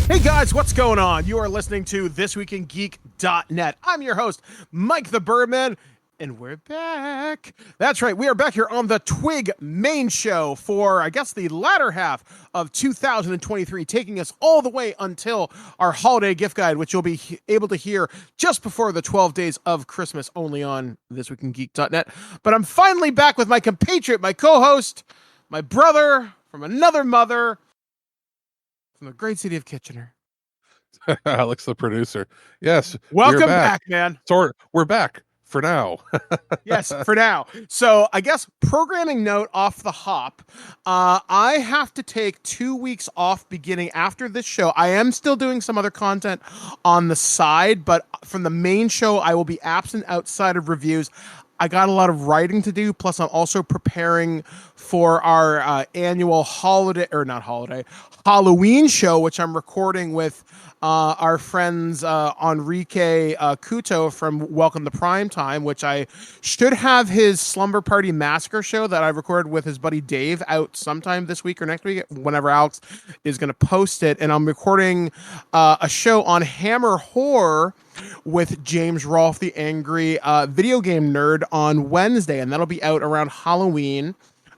Hey guys, what's going on? You are listening to ThisWeekInGeek.net. I'm your host, Mike the Birdman, and we're back. That's right, we are back here on the TWIG main show for, I guess, the latter half of 2023, taking us all the way until our holiday gift guide, which you'll be able to hear just before the 12 days of Christmas, only on ThisWeekInGeek.net. But I'm finally back with my compatriot, my co-host, my brother from another mother, from the great city of Kitchener. Alex, the producer. Yes, Welcome back, man. We're back for now. Yes, for now. So I guess programming note off the hop. I have to take 2 weeks off beginning after this show. I am still doing some other content on the side, but from the main show, I will be absent outside of reviews. I got a lot of writing to do. Plus, I'm also preparing for our annual Halloween show, which I'm recording with our friends Enrique Couto from Welcome to Primetime, which I should have his Slumber Party Massacre show that I recorded with his buddy Dave out sometime this week or next week, whenever Alex is going to post it. And I'm recording a show on Hammer Horror with James Rolfe, the angry video game nerd, on Wednesday, and that'll be out around Halloween.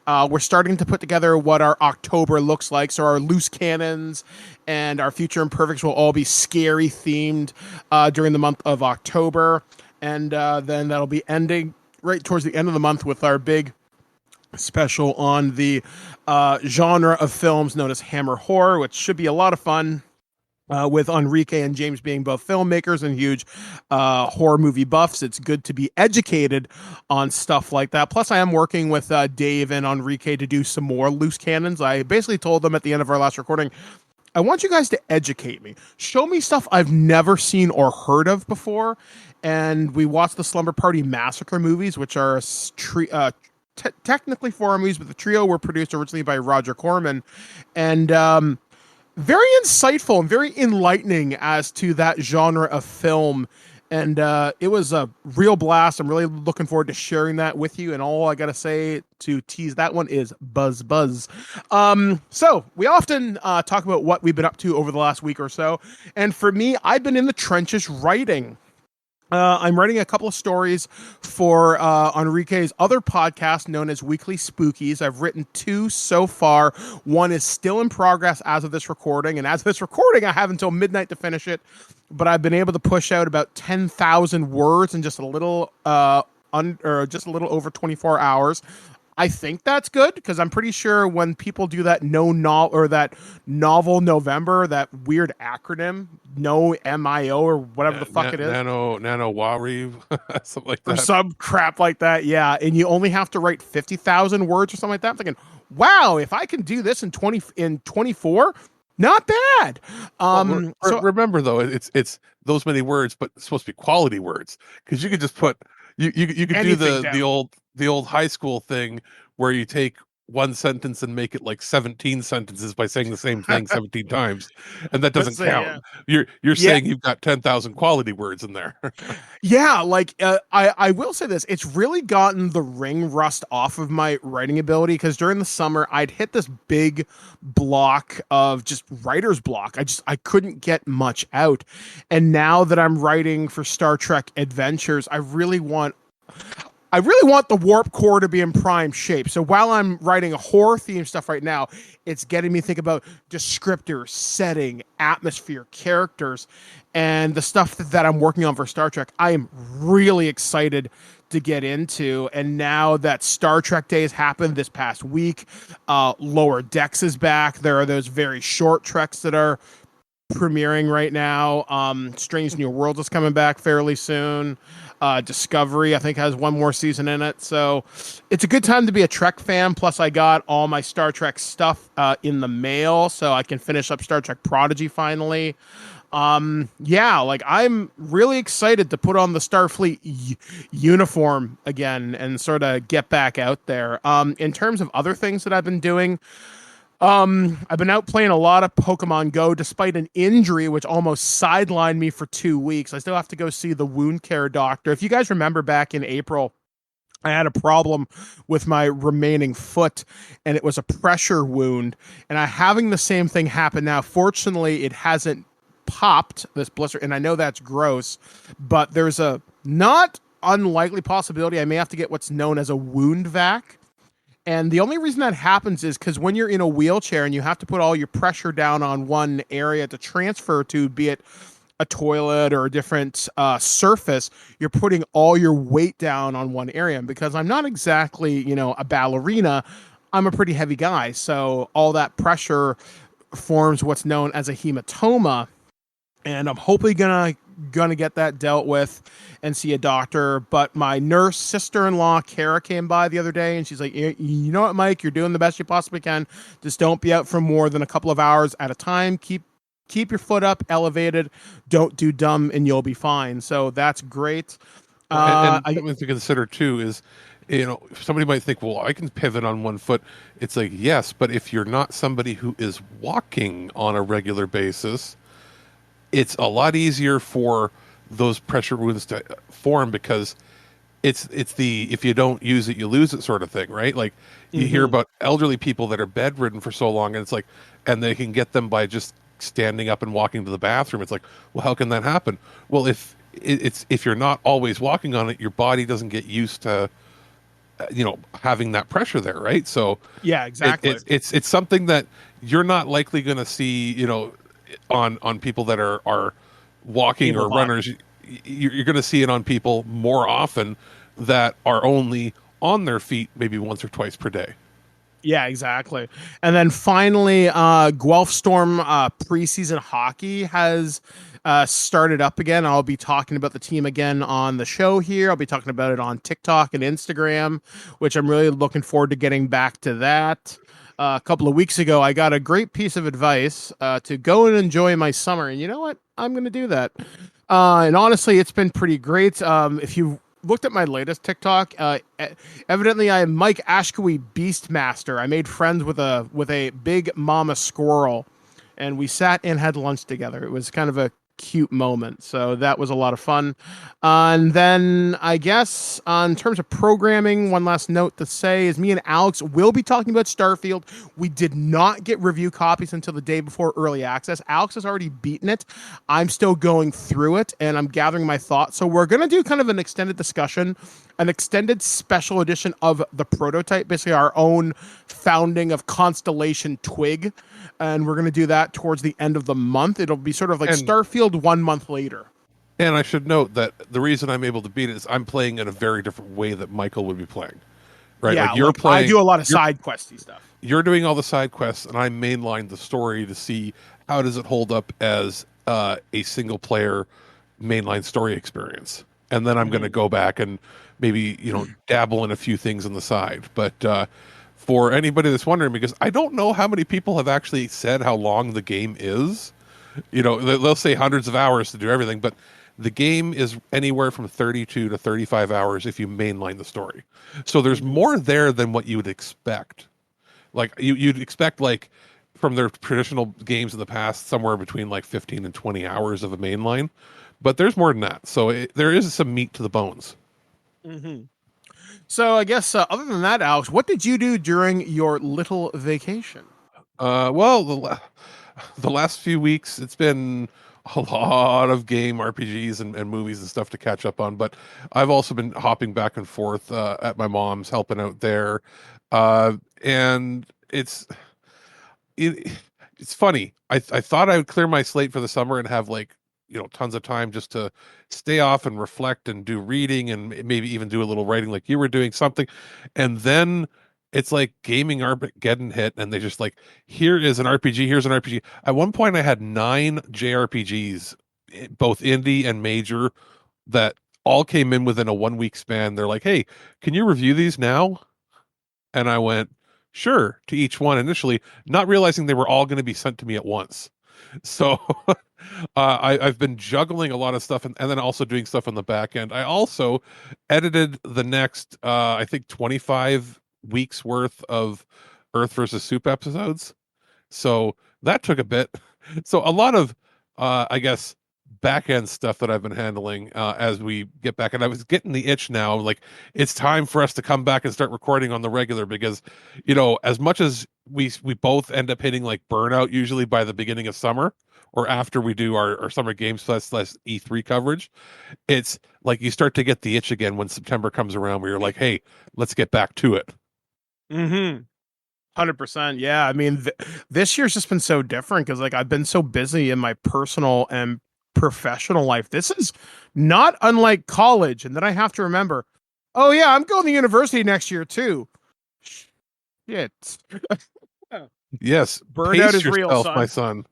We're starting to put together what our October looks like. So our loose cannons and our future imperfects will all be scary themed during the month of October. And then that'll be ending right towards the end of the month with our big special on the genre of films known as Hammer Horror, which should be a lot of fun. With Enrique and James being both filmmakers and huge horror movie buffs, it's good to be educated on stuff like that. Plus, I am working with Dave and Enrique to do some more loose cannons. I basically told them at the end of our last recording, I want you guys to educate me. Show me stuff I've never seen or heard of before. And we watched the Slumber Party Massacre movies, which are technically four movies, but the trio were produced originally by Roger Corman. And very insightful and very enlightening as to that genre of film. And it was a real blast. I'm really looking forward to sharing that with you. And all I got to say to tease that one is buzz, buzz. So we often talk about what we've been up to over the last week or so. And for me, I've been in the trenches writing. I'm writing a couple of stories for Enrique's other podcast known as Weekly Spookies. I've written 2 so far. One is still in progress as of this recording. And as of this recording, I have until midnight to finish it. But I've been able to push out about 10,000 words in just a little over 24 hours. I think that's good because I'm pretty sure when people do that that novel November, that weird acronym, no MIO or whatever the fuck it is. Nano Wari, something like that. Or some crap like that, yeah. And you only have to write 50,000 words or something like that. I'm thinking, wow, if I can do this in 24, not bad. Remember though, it's those many words, but it's supposed to be quality words because you could just put you could do the old high school thing where you take one sentence and make it like 17 sentences by saying the same thing 17 times, and that doesn't count. Yeah. You're saying you've got 10,000 quality words in there. Yeah, like I will say this, it's really gotten the ring rust off of my writing ability because during the summer I'd hit this big block of just writer's block. I couldn't get much out, and now that I'm writing for Star Trek Adventures, I really want the warp core to be in prime shape. So while I'm writing a horror theme stuff right now, it's getting me to think about descriptors, setting, atmosphere, characters, and the stuff that I'm working on for Star Trek. I am really excited to get into. And now that Star Trek Days happened this past week, Lower Decks is back. There are those very short treks that are premiering right now. Strange New Worlds is coming back fairly soon. Discovery, I think, has one more season in it. So it's a good time to be a Trek fan. Plus, I got all my Star Trek stuff in the mail, so I can finish up Star Trek Prodigy finally. Yeah, like I'm really excited to put on the Starfleet uniform again and sort of get back out there. In terms of other things that I've been doing, I've been out playing a lot of Pokemon Go despite an injury which almost sidelined me for 2 weeks. I still have to go see the wound care doctor. If you guys remember back in April, I had a problem with my remaining foot, and it was a pressure wound. And I'm having the same thing happen now. Fortunately, it hasn't popped, this blister, and I know that's gross, but there's a not unlikely possibility I may have to get what's known as a wound vac. And the only reason that happens is because when you're in a wheelchair and you have to put all your pressure down on one area to transfer to, be it a toilet or a different surface, you're putting all your weight down on one area. And because I'm not exactly, a ballerina, I'm a pretty heavy guy. So all that pressure forms what's known as a hematoma. And I'm hopefully gonna get that dealt with and see a doctor. But my nurse sister-in-law Kara came by the other day, and she's like, you know what, Mike, you're doing the best you possibly can. Just don't be out for more than a couple of hours at a time. Keep your foot up, elevated. Don't do dumb, and you'll be fine. So that's great. And something to consider too is, somebody might think, well, I can pivot on one foot. It's like, yes, but if you're not somebody who is walking on a regular basis, it's a lot easier for those pressure wounds to form, because it's the if you don't use it, you lose it sort of thing, right? Like you hear about elderly people that are bedridden for so long, and it's like, and they can get them by just standing up and walking to the bathroom. It's like, well, how can that happen? Well, if you're not always walking on it, your body doesn't get used to having that pressure there, right? So yeah, exactly. It's something that you're not likely going to see, on people that are walking or runners. You're going to see it on people more often that are only on their feet maybe once or twice per day. Yeah, exactly. And then finally, Guelph Storm preseason hockey has started up again. I'll be talking about the team again on the show here. I'll be talking about it on TikTok and Instagram, which I'm really looking forward to getting back to that. A couple of weeks ago, I got a great piece of advice to go and enjoy my summer. And you know what? I'm going to do that. And honestly, it's been pretty great. If you looked at my latest TikTok, evidently I am Mike Ashkawi Beastmaster. I made friends with a big mama squirrel, and we sat and had lunch together. It was kind of a cute moment, so that was a lot of fun. And then I guess in terms of programming, one last note to say is me and Alex will be talking about Starfield. We did not get review copies until the day before early access. Alex has already beaten it. I'm still going through it, and I'm gathering my thoughts. So we're going to do kind of an extended discussion, an extended special edition of the prototype, basically our own founding of Constellation TWIG. And we're going to do that towards the end of the month. It'll be sort of like Starfield 1 month later. And I should note that the reason I'm able to beat it is I'm playing in a very different way that Michael would be playing. Right? Yeah, like I do a lot of side questy stuff. You're doing all the side quests, and I mainline the story to see how does it hold up as a single player mainline story experience. And then I'm going to go back and maybe, dabble in a few things on the side. But for anybody that's wondering, because I don't know how many people have actually said how long the game is. They'll say hundreds of hours to do everything, but the game is anywhere from 32 to 35 hours if you mainline the story. So there's more there than what you would expect. Like you'd expect, like from their traditional games in the past, somewhere between like 15 and 20 hours of a mainline, but there's more than that. So there is some meat to the bones. Mm-hmm. So I guess other than that, Alex, what did you do during your little vacation? Well, the last few weeks, it's been a lot of game RPGs and movies and stuff to catch up on, but I've also been hopping back and forth at my mom's, helping out there. And it's funny. I thought I would clear my slate for the summer and have like, tons of time just to stay off and reflect and do reading and maybe even do a little writing like you were doing something. And then it's like gaming Armageddon hit, and they just like, here is an RPG, here's an RPG. At one point I had 9 JRPGs, both indie and major, that all came in within a 1 week span. They're like, hey, can you review these now? And I went, sure, to each one initially, not realizing they were all going to be sent to me at once. So I've been juggling a lot of stuff, and then also doing stuff on the back end. I also edited the next, I think, 25 weeks worth of Earth versus Soup episodes. So that took a bit. So a lot of, I guess, back end stuff that I've been handling as we get back. And I was getting the itch now, like it's time for us to come back and start recording on the regular, because as much as we both end up hitting like burnout usually by the beginning of summer or after we do our summer games plus E3 coverage, it's like you start to get the itch again when September comes around, where you're like, hey, let's get back to it. 100%. Yeah. I mean, this year's just been so different because like I've been so busy in my personal and professional life. This is not unlike college. And then I have to remember, oh yeah, I'm going to university next year too. Shit. Yes. Burnout is real, son. My son.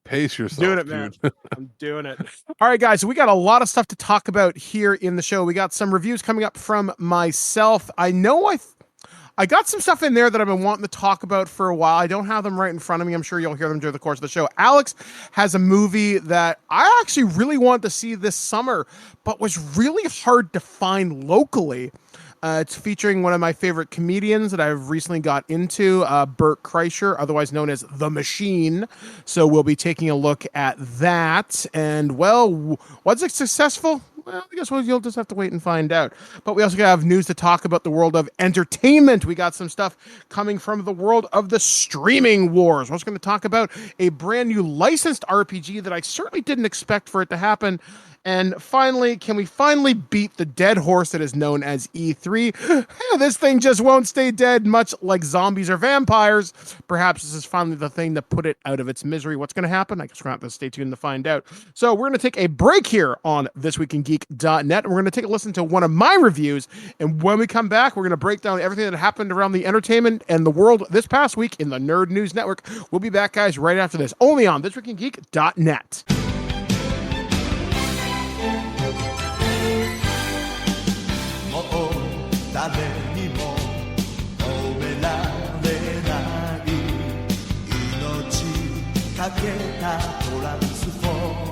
Pace yourself. Doing it, man. I'm doing it. All right, guys. So we got a lot of stuff to talk about here in the show. We got some reviews coming up from myself. I know I got some stuff in there that I've been wanting to talk about for a while. I don't have them right in front of me. I'm sure you'll hear them during the course of the show. Alex has a movie that I actually really wanted to see this summer, but was really hard to find locally. It's featuring one of my favorite comedians that I've recently got into, Bert Kreischer, otherwise known as The Machine. So we'll be taking a look at that. And, well, was it successful? Well, I guess you'll just have to wait and find out. But we also have news to talk about the world of entertainment. We got some stuff coming from the world of the streaming wars. We're also going to talk about a brand new licensed RPG that I certainly didn't expect for it to happen. And finally, can we finally beat the dead horse that is known as E3? This thing just won't stay dead, much like zombies or vampires. Perhaps this is finally the thing to put it out of its misery. What's going to happen? I guess we're going to have to stay tuned to find out. So we're going to take a break here on ThisWeekInGeek.net. We're going to take a listen to one of my reviews. And when we come back, we're going to break down everything that happened around the entertainment and the world this past week in the Nerd News Network. We'll be back, guys, right after this, only on ThisWeekInGeek.net. 誰にも褒められない命かけたトランスフォーム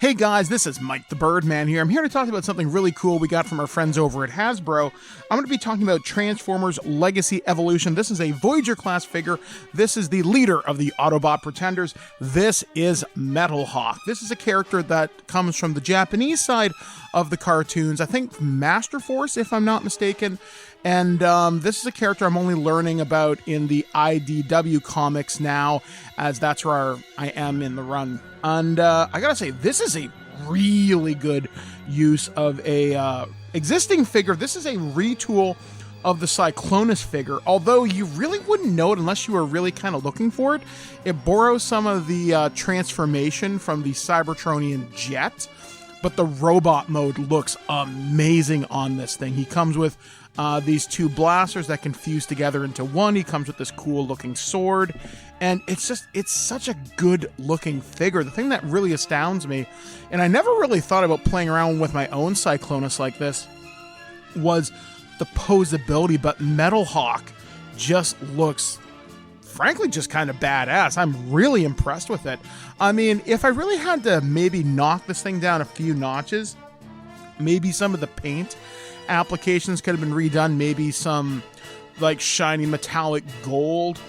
Hey guys, this is Mike the Birdman here. I'm here to talk about something really cool we got from our friends over at Hasbro. I'm going to be talking about Transformers Legacy Evolution. This is a Voyager class figure. This is the leader of the Autobot Pretenders. This is Metalhawk. This is a character that comes from the Japanese side of the cartoons. I think Master Force, if I'm not mistaken. And this is a character I'm only learning about in the IDW comics now, as that's where I am in the run. And I gotta say, this is a really good use of a existing figure. This is a retool of the Cyclonus figure, although you really wouldn't know it unless you were really kind of looking for it. It borrows some of the transformation from the Cybertronian jet, but the robot mode looks amazing on this thing. He comes with these two blasters that can fuse together into one. He comes with this cool looking sword, and it's such a good looking figure. The thing that really astounds me, and I never really thought about playing around with my own Cyclonus like this, was the posability, but Metalhawk just looks, frankly, just kind of badass. I'm really impressed with it. I mean, if I really had to maybe knock this thing down a few notches, maybe some of the paint applications could have been redone. Maybe some like shiny metallic gold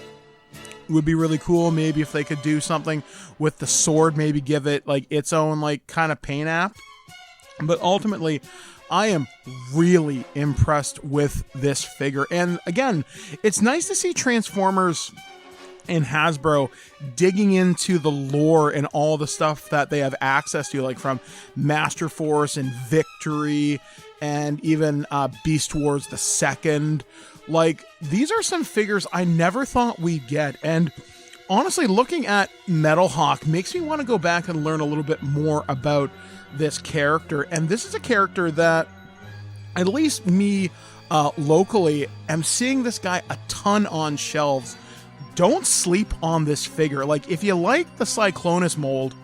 would be really cool. Maybe if they could do something with the sword, maybe give it like its own like kind of paint app. But ultimately, I am really impressed with this figure. And again, it's nice to see Transformers and Hasbro digging into the lore and all the stuff that they have access to, like from Master Force and Victory and even Beast Wars the Second. Like, these are some figures I never thought we'd get. And honestly, looking at Metalhawk makes me want to go back and learn a little bit more about this character. And this is a character that, at least me locally, am seeing this guy a ton on shelves. Don't sleep on this figure. Like, if you like the Cyclonus mold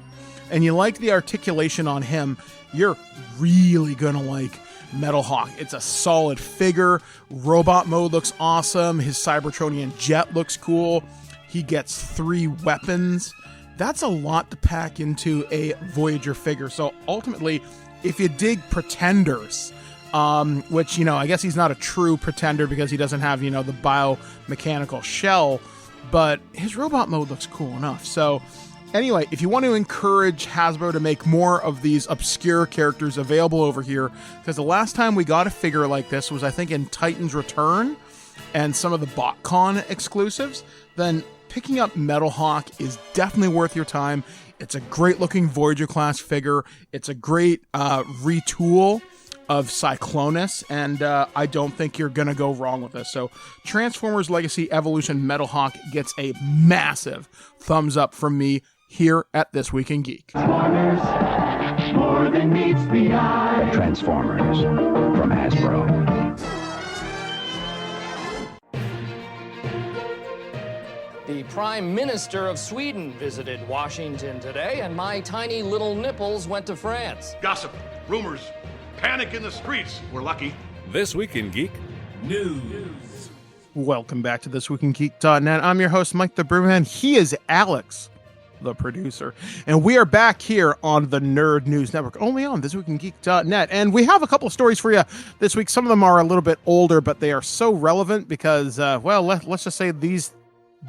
and you like the articulation on him, you're really gonna like Metalhawk. It's a solid figure. Robot mode looks awesome. His Cybertronian jet looks cool. He gets 3 weapons. That's a lot to pack into a Voyager figure. So ultimately, if you dig Pretenders, which, I guess he's not a true Pretender because he doesn't have, the biomechanical shell, but his robot mode looks cool enough. So anyway, if you want to encourage Hasbro to make more of these obscure characters available over here, because the last time we got a figure like this was, I think, in Titan's Return and some of the BotCon exclusives, then picking up Metalhawk is definitely worth your time. It's a great looking Voyager class figure. It's a great retool of Cyclonus, and I don't think you're going to go wrong with this. So Transformers Legacy Evolution Metalhawk gets a massive thumbs up from me here at This Week in Geek. Transformers, more than meets the eye. Transformers from Hasbro. The Prime Minister of Sweden visited Washington today, and my tiny little nipples went to France. Gossip, rumors, panic in the streets. We're lucky. This Week in Geek News. Welcome back to ThisWeekInGeek.net. I'm your host, Mike the Brewman. He is Alex, the producer. And we are back here on the Nerd News Network, only on ThisWeekInGeek.net. And we have a couple of stories for you this week. Some of them are a little bit older, but they are so relevant because, let's just say these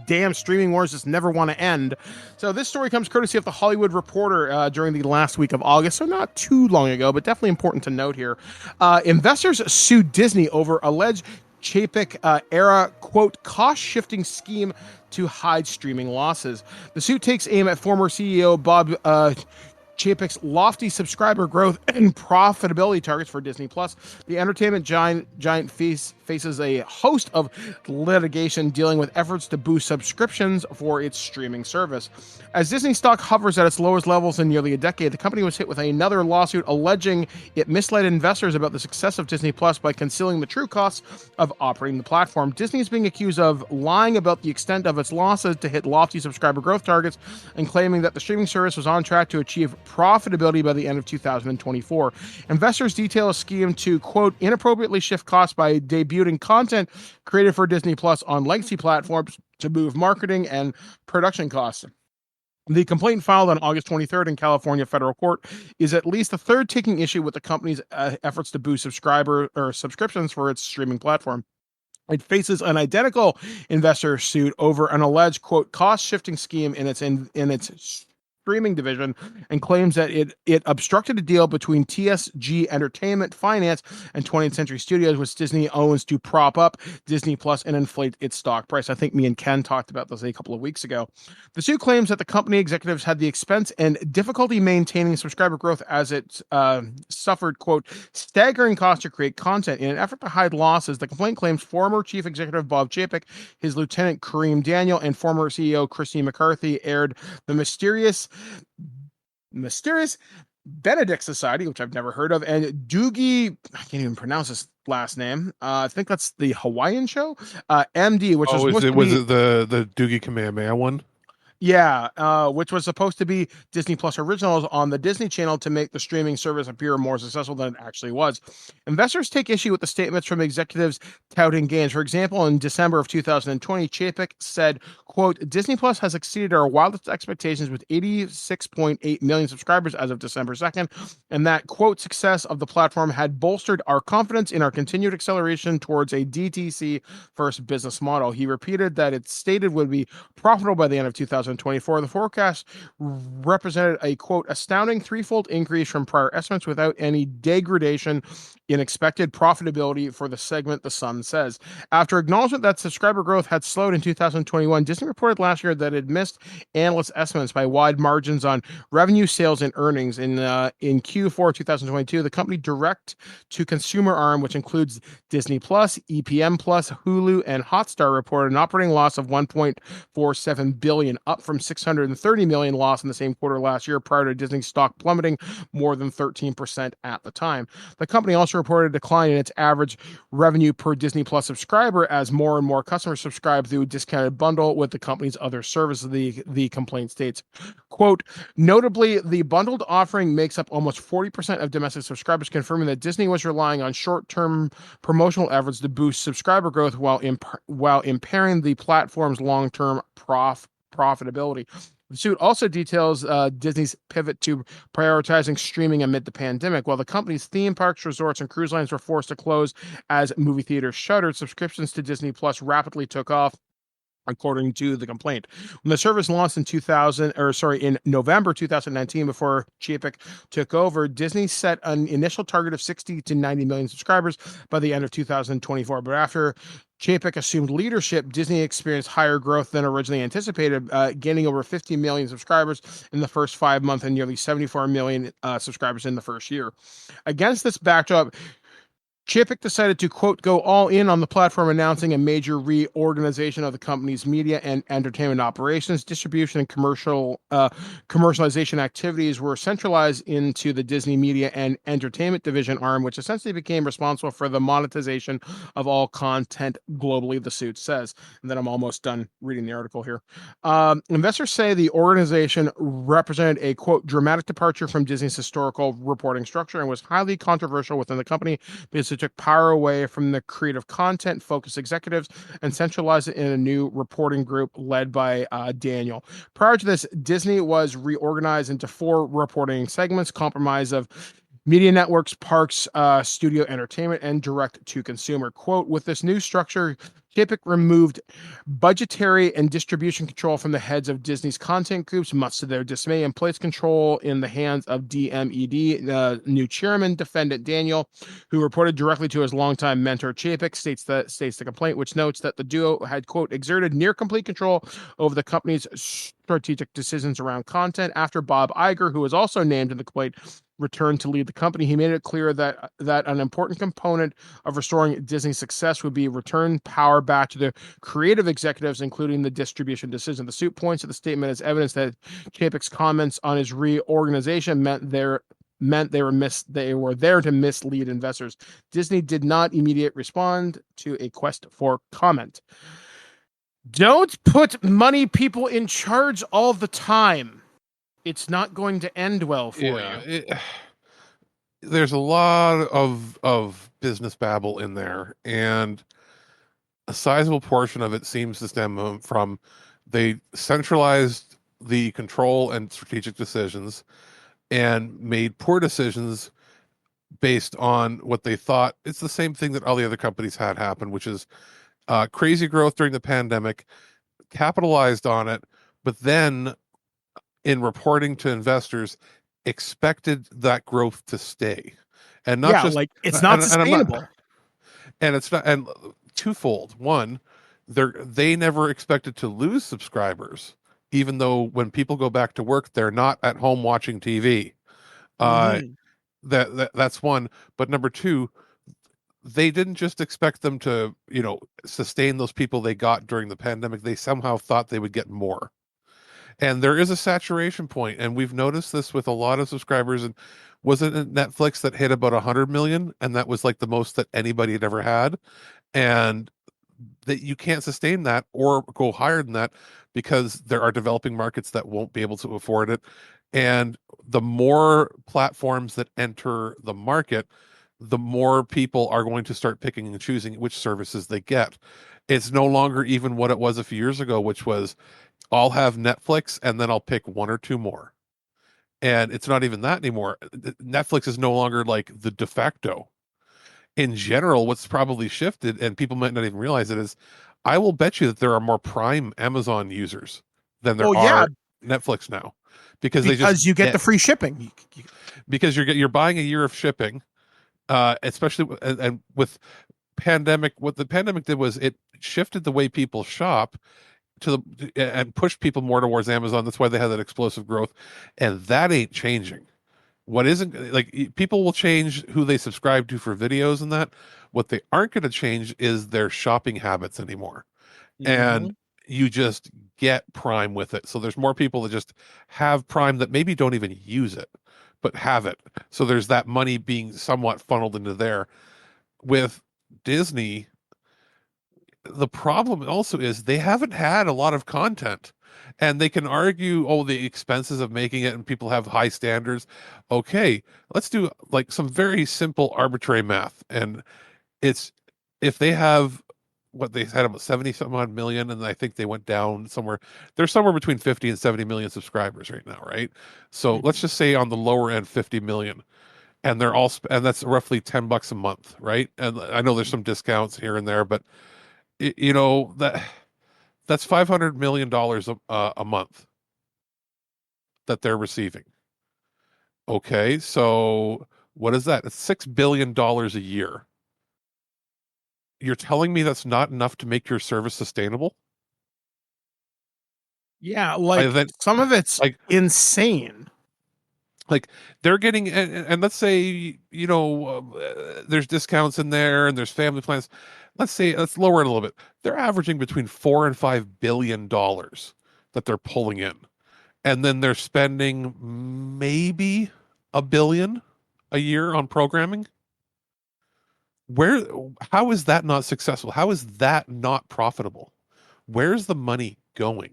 damn streaming wars just never want to end. So this story comes courtesy of the Hollywood Reporter during the last week of August, so not too long ago, but definitely important to note here. Investors sued Disney over alleged Chapek era, quote, cost-shifting scheme to hide streaming losses. The suit takes aim at former CEO Bob Chapek's lofty subscriber growth and profitability targets for Disney+. The entertainment giant faces a host of litigation dealing with efforts to boost subscriptions for its streaming service. As Disney stock hovers at its lowest levels in nearly a decade, the company was hit with another lawsuit alleging it misled investors about the success of Disney+ by concealing the true costs of operating the platform. Disney is being accused of lying about the extent of its losses to hit lofty subscriber growth targets and claiming that the streaming service was on track to achieve profitability by the end of 2024. Investors detail a scheme to, quote, inappropriately shift costs by debuting content created for Disney Plus on legacy platforms to move marketing and production costs. The complaint filed on August 23rd in California federal court is at least the third taking issue with the company's efforts to boost subscriptions for its streaming platform. It faces an identical investor suit over an alleged, quote, cost-shifting scheme in its streaming division and claims that it obstructed a deal between TSG Entertainment Finance and 20th Century Studios, which Disney owns, to prop up Disney Plus and inflate its stock price. I think me and Ken talked about this a couple of weeks ago. The suit claims that the company executives had the expense and difficulty maintaining subscriber growth as it suffered, quote, staggering costs to create content. In an effort to hide losses, the complaint claims former chief executive Bob Chapek, his lieutenant Kareem Daniel, and former CEO Christine McCarthy aired the mysterious Benedict Society, which I've never heard of, and Doogie, I can't even pronounce his last name. I think that's the Hawaiian show. MD, which was it the Doogie Kamehameha one? Yeah, which was supposed to be Disney Plus originals on the Disney Channel to make the streaming service appear more successful than it actually was. Investors take issue with the statements from executives touting gains. For example, in December of 2020, Chapek said, quote, Disney Plus has exceeded our wildest expectations with 86.8 million subscribers as of December 2nd, and that, quote, success of the platform had bolstered our confidence in our continued acceleration towards a DTC first business model. He repeated that it stated would be profitable by the end of 2024. The forecast represented a, quote, astounding threefold increase from prior estimates without any degradation in expected profitability for the segment, the Sun says. After acknowledgement that subscriber growth had slowed in 2021, Disney reported last year that it missed analyst estimates by wide margins on revenue, sales, and earnings. In Q4 2022, the company direct-to-consumer arm, which includes Disney Plus, EPM Plus, Hulu, and Hotstar, reported an operating loss of $1.47 billion, up from $630 million loss in the same quarter last year, prior to Disney's stock plummeting more than 13% at the time. The company also reported a decline in its average revenue per Disney Plus subscriber as more and more customers subscribe through a discounted bundle with the company's other services, the complaint states. Quote, notably, the bundled offering makes up almost 40% of domestic subscribers, confirming that Disney was relying on short-term promotional efforts to boost subscriber growth while impairing the platform's long-term profitability. The suit also details Disney's pivot to prioritizing streaming amid the pandemic. While the company's theme parks, resorts, and cruise lines were forced to close as movie theaters shuttered, subscriptions to Disney Plus rapidly took off according to the complaint. When the service launched in November 2019, before Chapek took over, Disney set an initial target of 60 to 90 million subscribers by the end of 2024. But after Chapek assumed leadership, Disney experienced higher growth than originally anticipated, gaining over 50 million subscribers in the first 5 months and nearly 74 million subscribers in the first year. Against this backdrop, Chapek decided to, quote, go all in on the platform, announcing a major reorganization of the company's media and entertainment operations. Distribution and commercialization activities were centralized into the Disney Media and Entertainment Division arm, which essentially became responsible for the monetization of all content globally, the suit says. And then I'm almost done reading the article here. Investors say the organization represented a, quote, dramatic departure from Disney's historical reporting structure and was highly controversial within the company because it took power away from the creative content focused executives and centralized it in a new reporting group led by Daniel. Prior to this, Disney was reorganized into 4 reporting segments, comprised of media networks, parks, studio entertainment, and direct to consumer. Quote, with this new structure, Chapek removed budgetary and distribution control from the heads of Disney's content groups, much to their dismay, and placed control in the hands of DMED. New chairman, defendant Daniel, who reported directly to his longtime mentor Chapek, states the complaint, which notes that the duo had, quote, exerted near complete control over the company's strategic decisions around content. After Bob Iger, who was also named in the complaint, returned to lead the company, he made it clear that an important component of restoring Disney's success would be return power back to the creative executives, including the distribution decision. The suit points to the statement as evidence that Chapek's comments on his reorganization meant they were there to mislead investors. Disney did not immediately respond to a quest for comment. Don't put money people in charge all the time. It's not going to end well for you. There's a lot of business babble in there, and a sizable portion of it seems to stem from they centralized the control and strategic decisions and made poor decisions based on what they thought. It's the same thing that all the other companies had happen, which is crazy growth during the pandemic, capitalized on it, but then in reporting to investors, expected that growth to stay, and not just like it's not sustainable. And it's not, and twofold. One, they never expected to lose subscribers, even though when people go back to work, they're not at home watching TV. That's one. But number two, they didn't just expect them to, sustain those people they got during the pandemic. They somehow thought they would get more. And there is a saturation point, and we've noticed this with a lot of subscribers. And wasn't it Netflix that hit about 100 million, and that was like the most that anybody had ever had? And that you can't sustain that or go higher than that because there are developing markets that won't be able to afford it. And the more platforms that enter the market, the more people are going to start picking and choosing which services they get. It's no longer even what it was a few years ago, which was I'll have Netflix and then I'll pick 1 or 2 more. And it's not even that anymore. Netflix is no longer like the de facto. In general, what's probably shifted, and people might not even realize it, is I will bet you that there are more Prime Amazon users than there are Netflix now. Because you get the free shipping. Because you're buying a year of shipping, especially and with pandemic. What the pandemic did was it shifted the way people shop and pushed people more towards Amazon. That's why they had that explosive growth, and that ain't changing. What isn't, like, people will change who they subscribe to for videos and that. What they aren't going to change is their shopping habits anymore. And you just get Prime with it. So there's more people that just have Prime that maybe don't even use it, but have it. So there's that money being somewhat funneled into there. With Disney, the problem also is they haven't had a lot of content, and they can argue, the expenses of making it and people have high standards. Okay, let's do like some very simple arbitrary math. And it's, if they have what they had about 70 some odd million, and I think they went down somewhere, they're somewhere between 50 and 70 million subscribers right now, right? So let's just say on the lower end 50 million, and they're all and that's roughly $10 a month, right? And I know there's some discounts here and there, but that That's $500 million a month that they're receiving. Okay, so what is that? It's $6 billion a year. You're telling me that's not enough to make your service sustainable? Yeah, like some of it's like insane. Like they're getting, and let's say, there's discounts in there and there's family plans. Let's lower it a little bit. They're averaging between $4 and $5 billion that they're pulling in. And then they're spending maybe $1 billion a year on programming. How is that not successful? How is that not profitable? Where's the money going?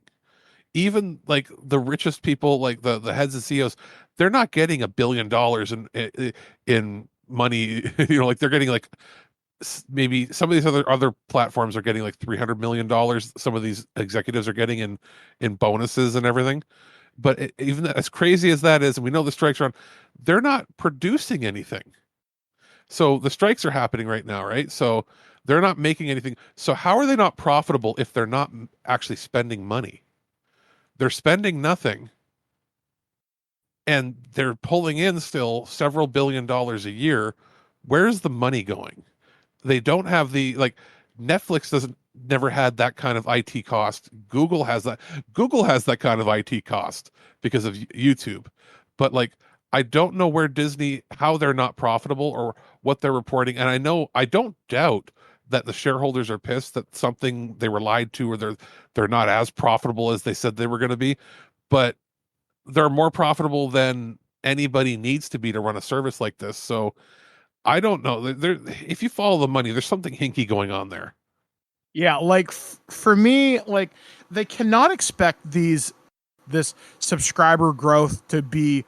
Even like the richest people, like the heads and CEOs, they're not getting $1 billion in money. Like they're getting like maybe some of these other platforms are getting like $300 million. Some of these executives are getting in bonuses and everything. But even as crazy as that is, and we know the strikes are on, they're not producing anything. So the strikes are happening right now, right? So they're not making anything. So how are they not profitable if they're not actually spending money? They're spending nothing, and they're pulling in still several $billion a year. Where's the money going? They don't have Netflix never had that kind of IT cost. Google has that kind of IT cost because of YouTube. But I don't know how they're not profitable or what they're reporting. And I don't doubt that the shareholders are pissed that something they were lied to, or they're not as profitable as they said they were going to be, but they're more profitable than anybody needs to be to run a service like this. So I don't know. If you follow the money, there's something hinky going on there. Yeah, for me, they cannot expect this subscriber growth to be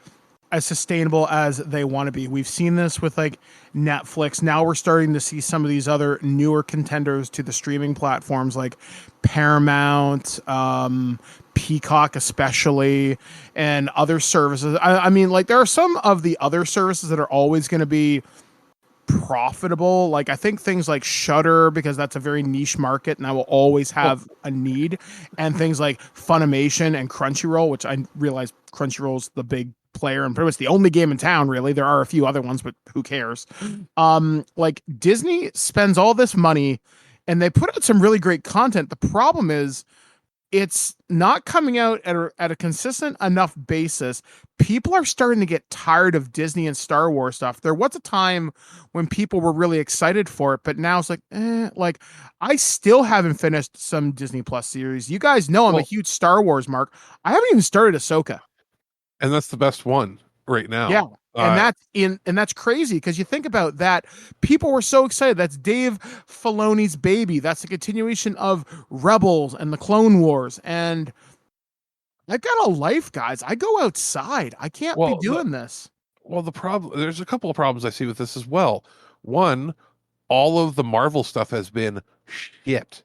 as sustainable as they want to be. We've seen this with Netflix. Now we're starting to see some of these other newer contenders to the streaming platforms like Paramount, Peacock especially, and other services. I mean, there are some of the other services that are always going to be profitable. I think things like Shudder, because that's a very niche market and I will always have a need, and things like Funimation and Crunchyroll, which I realize Crunchyroll's the big player and pretty much the only game in town, really. There are a few other ones, but who cares? Disney spends all this money and they put out some really great content. The problem is it's not coming out at a consistent enough basis. People are starting to get tired of Disney and Star Wars stuff. There was a time when people were really excited for it, but now it's I still haven't finished some Disney Plus series. You guys know I'm a huge Star Wars mark. I haven't even started Ahsoka. And that's the best one right now. Yeah. And that's crazy because you think about that. People were so excited. That's Dave Filoni's baby. That's the continuation of Rebels and the Clone Wars. And I've got a life, guys. I go outside. I can't be doing this. Well, there's a couple of problems I see with this as well. One, all of the Marvel stuff has been shit.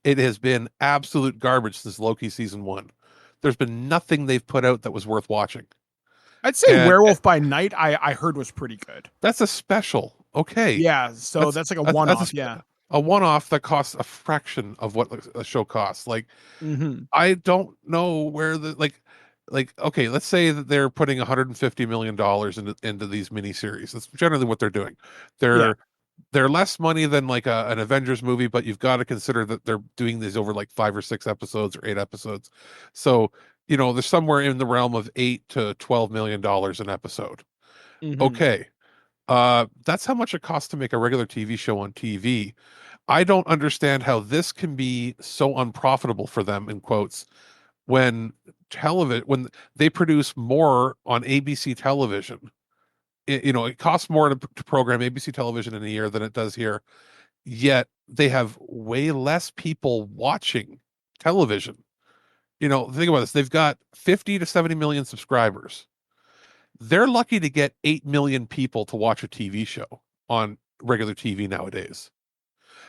It has been absolute garbage since Loki season 1. There's been nothing they've put out that was worth watching. I'd say Werewolf by Night, I heard was pretty good. That's a special. Okay. Yeah. So that's like a one-off. Yeah. A one-off that costs a fraction of what a show costs. I don't know where okay, let's say that they're putting $150 million into these miniseries. That's generally what they're doing. They're less money than an Avengers movie, but you've got to consider that they're doing these over 5 or 6 episodes or 8 episodes. So, they're somewhere in the realm of $8 to $12 million an episode. Mm-hmm. Okay. That's how much it costs to make a regular TV show on TV. I don't understand how this can be so unprofitable for them, in quotes, when they produce more on ABC television. It costs more to program ABC television in a year than it does here, yet they have way less people watching television. Think about this. They've got 50 to 70 million subscribers. They're lucky to get 8 million people to watch a TV show on regular TV nowadays.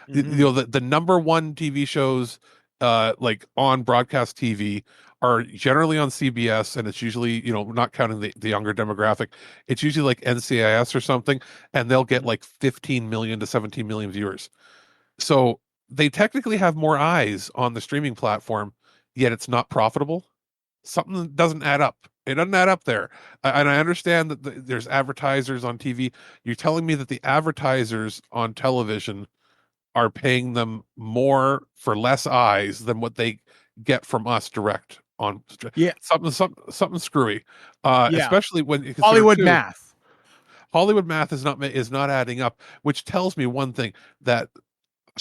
Mm-hmm. The number one TV shows on broadcast TV are generally on CBS, and it's usually, not counting the younger demographic, it's usually NCIS or something, and they'll get 15 million to 17 million viewers. So they technically have more eyes on the streaming platform, yet it's not profitable. Something doesn't add up. It doesn't add up there. And I understand that there's advertisers on TV. You're telling me that the advertisers on television are paying them more for less eyes than what they get from us direct on. Yeah. Something screwy. Yeah. Especially when you consider Hollywood math. Hollywood math is not adding up, which tells me one thing, that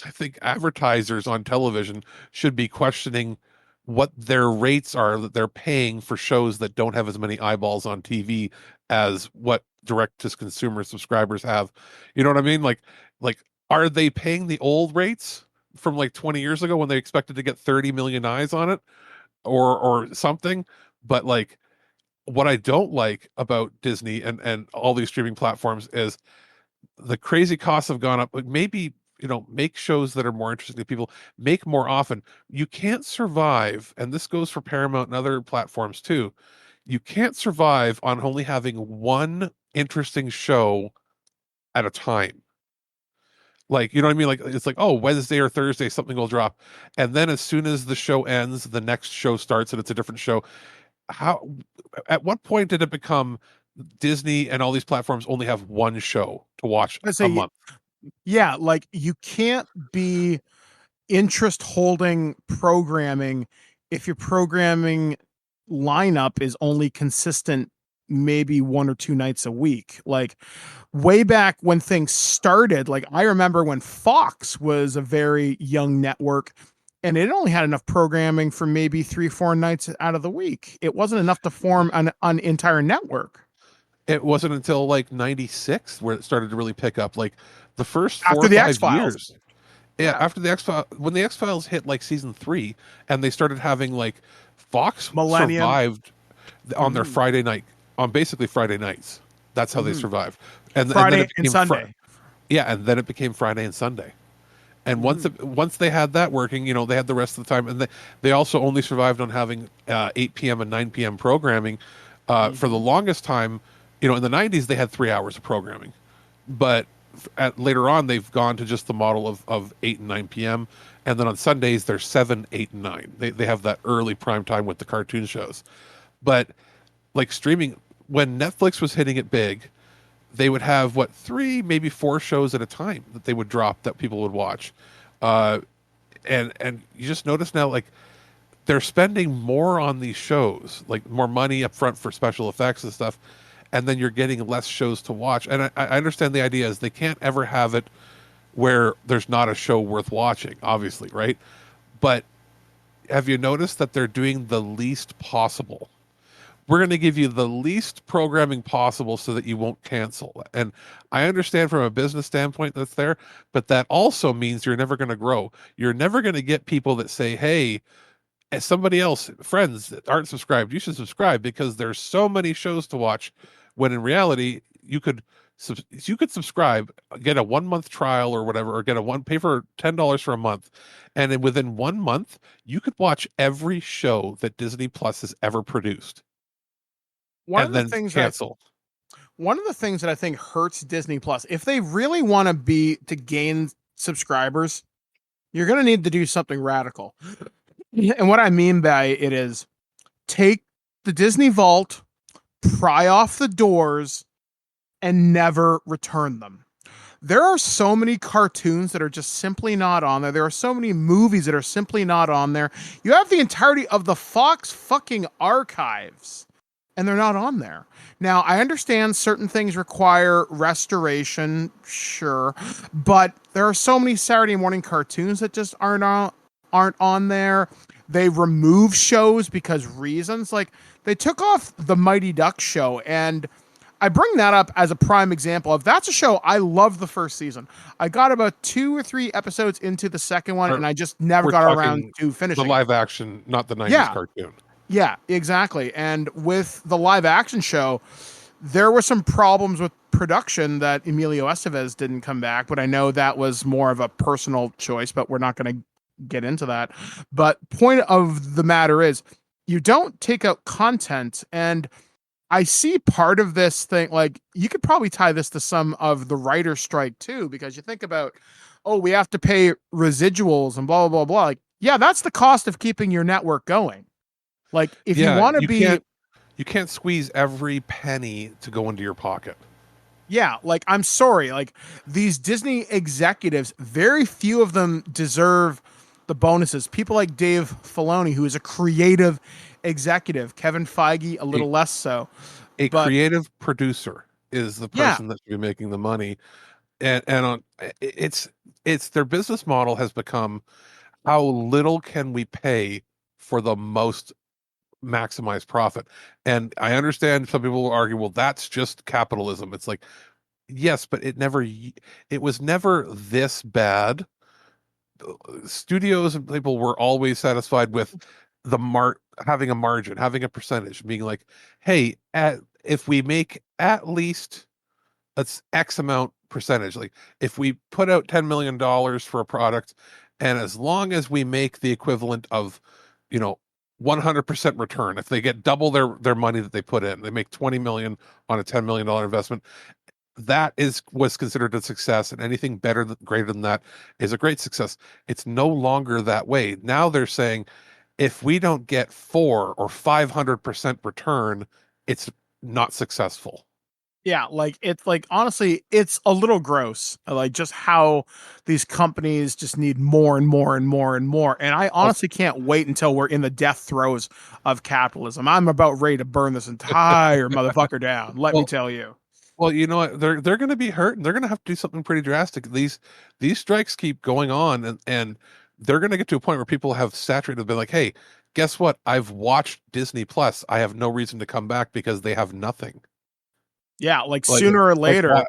I think advertisers on television should be questioning what their rates are that they're paying for shows that don't have as many eyeballs on TV as what direct to consumer subscribers have. You know what I mean? Like are they paying the old rates from like 20 years ago when they expected to get 30 million eyes on it or something? But like, what I don't like about Disney and all these streaming platforms is the crazy costs have gone up. Like, maybe, make shows that are more interesting to people, make more often. You can't survive, and this goes for Paramount and other platforms too. You can't survive on only having one interesting show at a time. Like, you know what I mean? Like, it's like, oh, Wednesday or Thursday, something will drop. And then as soon as the show ends, the next show starts and it's a different show. At what point did it become Disney and all these platforms only have one show to watch a month? Yeah, like you can't be interest holding programming if your programming lineup is only consistent maybe 1 or 2 nights a week. Like way back when things started, like I remember when Fox was a very young network and it only had enough programming for maybe 3-4 nights out of the week. It wasn't enough to form an entire network. It wasn't until like 96 where it started to really pick up. Like the first 4 after or the 5 X-Files. years. Yeah, after the X-Files, when the X-Files hit like season 3 and they started having like Fox Millennium survived on their Friday night, on basically Friday nights. That's how they survived. And Friday then it became and Sunday. and then it became Friday and Sunday. And once they had that working, they had the rest of the time. And they also only survived on having 8 p.m. and 9 p.m. programming. For the longest time, in the 90s, they had 3 hours of programming. But later on, they've gone to just the model of 8 and 9 p.m. And then on Sundays, they're 7, 8, and 9. They have that early prime time with the cartoon shows. But like streaming, when Netflix was hitting it big, they would have 3, maybe 4 shows at a time that they would drop that people would watch. And you just notice now, like, they're spending more on these shows, like more money up front for special effects and stuff. And then you're getting less shows to watch. And I understand the idea is they can't ever have it where there's not a show worth watching, obviously, right? But have you noticed that they're doing the least possible? We're going to give you the least programming possible so that you won't cancel. And I understand from a business standpoint that's there, but that also means you're never going to grow. You're never going to get people that say, hey, as somebody else, friends that aren't subscribed, you should subscribe because there's so many shows to watch, when in reality, you could subscribe, get a 1-month trial or whatever, or pay for $10 for a month. And then within 1 month, you could watch every show that Disney Plus has ever produced. One of the things that I think hurts Disney Plus, if they really want to gain subscribers, you're going to need to do something radical. And what I mean by it is take the Disney Vault, pry off the doors, and never return them. There are so many cartoons that are just simply not on there. There are so many movies that are simply not on there. You have the entirety of the Fox fucking archives, and they're not on there. Now, I understand certain things require restoration, sure, but there are so many Saturday morning cartoons that just aren't on there. They remove shows because reasons. Like, they took off the Mighty Ducks show, and I bring that up as a prime example of that's a show I loved the first season. I got about 2 or 3 episodes into the second one, and I just never got around to finishing the live action, not the 90s cartoon. Yeah, exactly. And with the live action show, there were some problems with production that Emilio Estevez didn't come back, but I know that was more of a personal choice, but we're not going to get into that. But point of the matter is, you don't take out content, and I see part of this thing, like, you could probably tie this to some of the writer strike too, because you think about oh, we have to pay residuals and blah, blah, blah, blah. Like, yeah, that's the cost of keeping your network going. Like, if you want to be... You can't squeeze every penny to go into your pocket. Yeah, like, I'm sorry. Like, these Disney executives, very few of them deserve the bonuses. People like Dave Filoni, who is a creative executive. Kevin Feige, a little less so. But creative producer is the person that should be making the money. And it's their business model has become, how little can we pay for the most maximized profit? And I understand some people will argue, well, that's just capitalism. It's like, yes, but it was never this bad. Studios and people were always satisfied with having a margin, having a percentage, being like, hey, if we make at least that's X amount percentage, like if we put out $10 million for a product, and as long as we make the equivalent of 100% return, if they get double their money that they put in, they make 20 million on a $10 million investment, that was considered a success, and anything greater than that is a great success. It's no longer that way. Now they're saying, if we don't get 400 or 500% return, it's not successful. Yeah, like, it's like, honestly, it's a little gross. Like, just how these companies just need more and more and more and more. And I honestly can't wait until we're in the death throes of capitalism. I'm about ready to burn this entire motherfucker down. Let me tell you. Well, you know what? They're going to be hurt, and they're going to have to do something pretty drastic. These strikes keep going on, and they're going to get to a point where people have saturated. They're like, hey, guess what? I've watched Disney Plus. I have no reason to come back because they have nothing. Yeah, like sooner or later.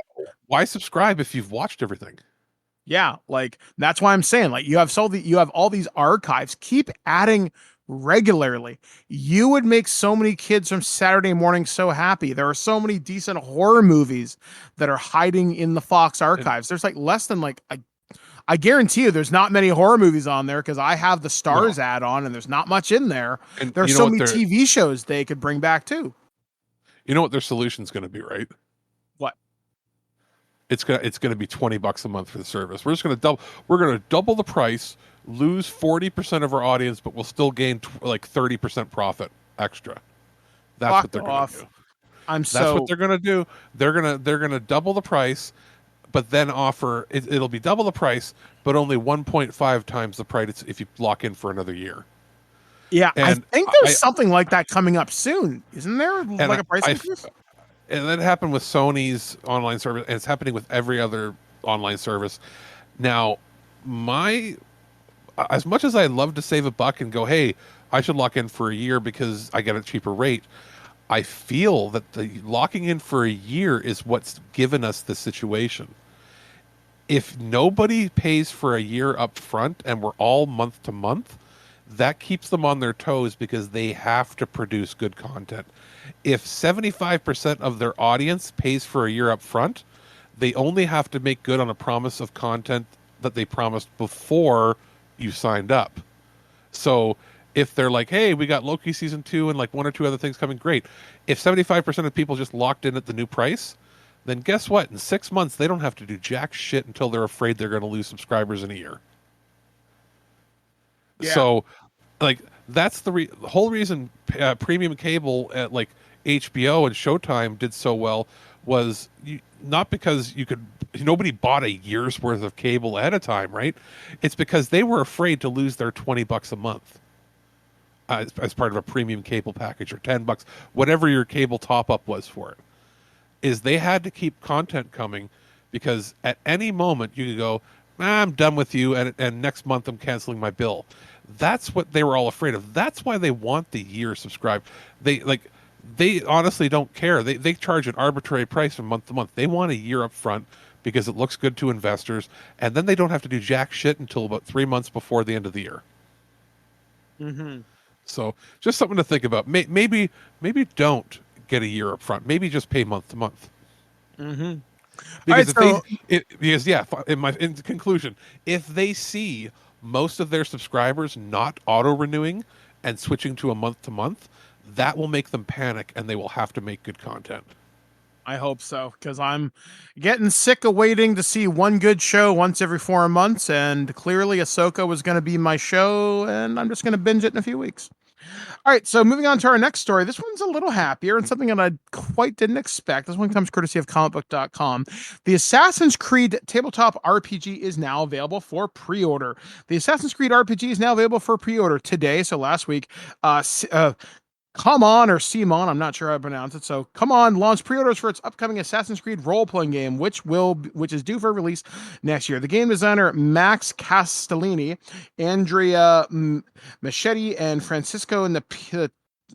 Why subscribe if you've watched everything? Yeah, like, that's why I'm saying, like, you have all these archives. Keep adding regularly. You would make so many kids from Saturday morning so happy. There are so many decent horror movies that are hiding in the Fox archives. There's like less than like I guarantee you there's not many horror movies on there, because I have the Stars add-on and there's not much in there. And there's so many TV shows they could bring back too. You know what their solution's going to be, right? What? It's going to be $20 a month for the service. We're going to double the price, lose 40% of our audience, but we'll still gain like 30% profit extra. That's what they're going to do. That's what they're going to do. They're going to double the price, but then offer it'll be double the price, but only 1.5 times the price if you lock in for another year. Yeah, and I think there's something like that coming up soon, isn't there? Like a price increase? And that happened with Sony's online service, and it's happening with every other online service. Now, as much as I'd love to save a buck and go, hey, I should lock in for a year because I get a cheaper rate, I feel that the locking in for a year is what's given us this situation. If nobody pays for a year up front and we're all month to month, that keeps them on their toes because they have to produce good content. If 75% of their audience pays for a year up front, they only have to make good on a promise of content that they promised before you signed up. So if they're like, hey, we got Loki season 2 and like 1 or 2 other things coming, great. If 75% of people just locked in at the new price, then guess what? In 6 months, they don't have to do jack shit until they're afraid they're going to lose subscribers in a year. Yeah. So, like, that's the whole reason premium cable at like HBO and Showtime did so well was not because nobody bought a year's worth of cable ahead of time, right? It's because they were afraid to lose their $20 a month as part of a premium cable package, or $10, whatever your cable top up was for it. Is they had to keep content coming because at any moment you could go, I'm done with you, and next month I'm canceling my bill. That's what they were all afraid of. That's why they want the year subscribed. They honestly don't care. They charge an arbitrary price from month to month. They want a year up front because it looks good to investors, and then they don't have to do jack shit until about 3 months before the end of the year. Mm-hmm. So just something to think about. Maybe don't get a year up front. Maybe just pay month to month. Mm-hmm. Because in conclusion, if they see most of their subscribers not auto-renewing and switching to a month to month, that will make them panic and they will have to make good content. I hope so, because I'm getting sick of waiting to see one good show once every 4 months, and clearly Ahsoka was going to be my show, and I'm just going to binge it in a few weeks. All right, so moving on to our next story. This one's a little happier and something that I quite didn't expect. This one comes courtesy of comicbook.com. The Assassin's Creed tabletop RPG is now available for pre-order. The Assassin's Creed RPG is now available for pre-order today, so last week. Come On or Simon, I'm not sure how to pronounce it. So Come On launched pre-orders for its upcoming Assassin's Creed role-playing game, which is due for release next year. The game designer Max Castellini, Andrea Machete, and Francisco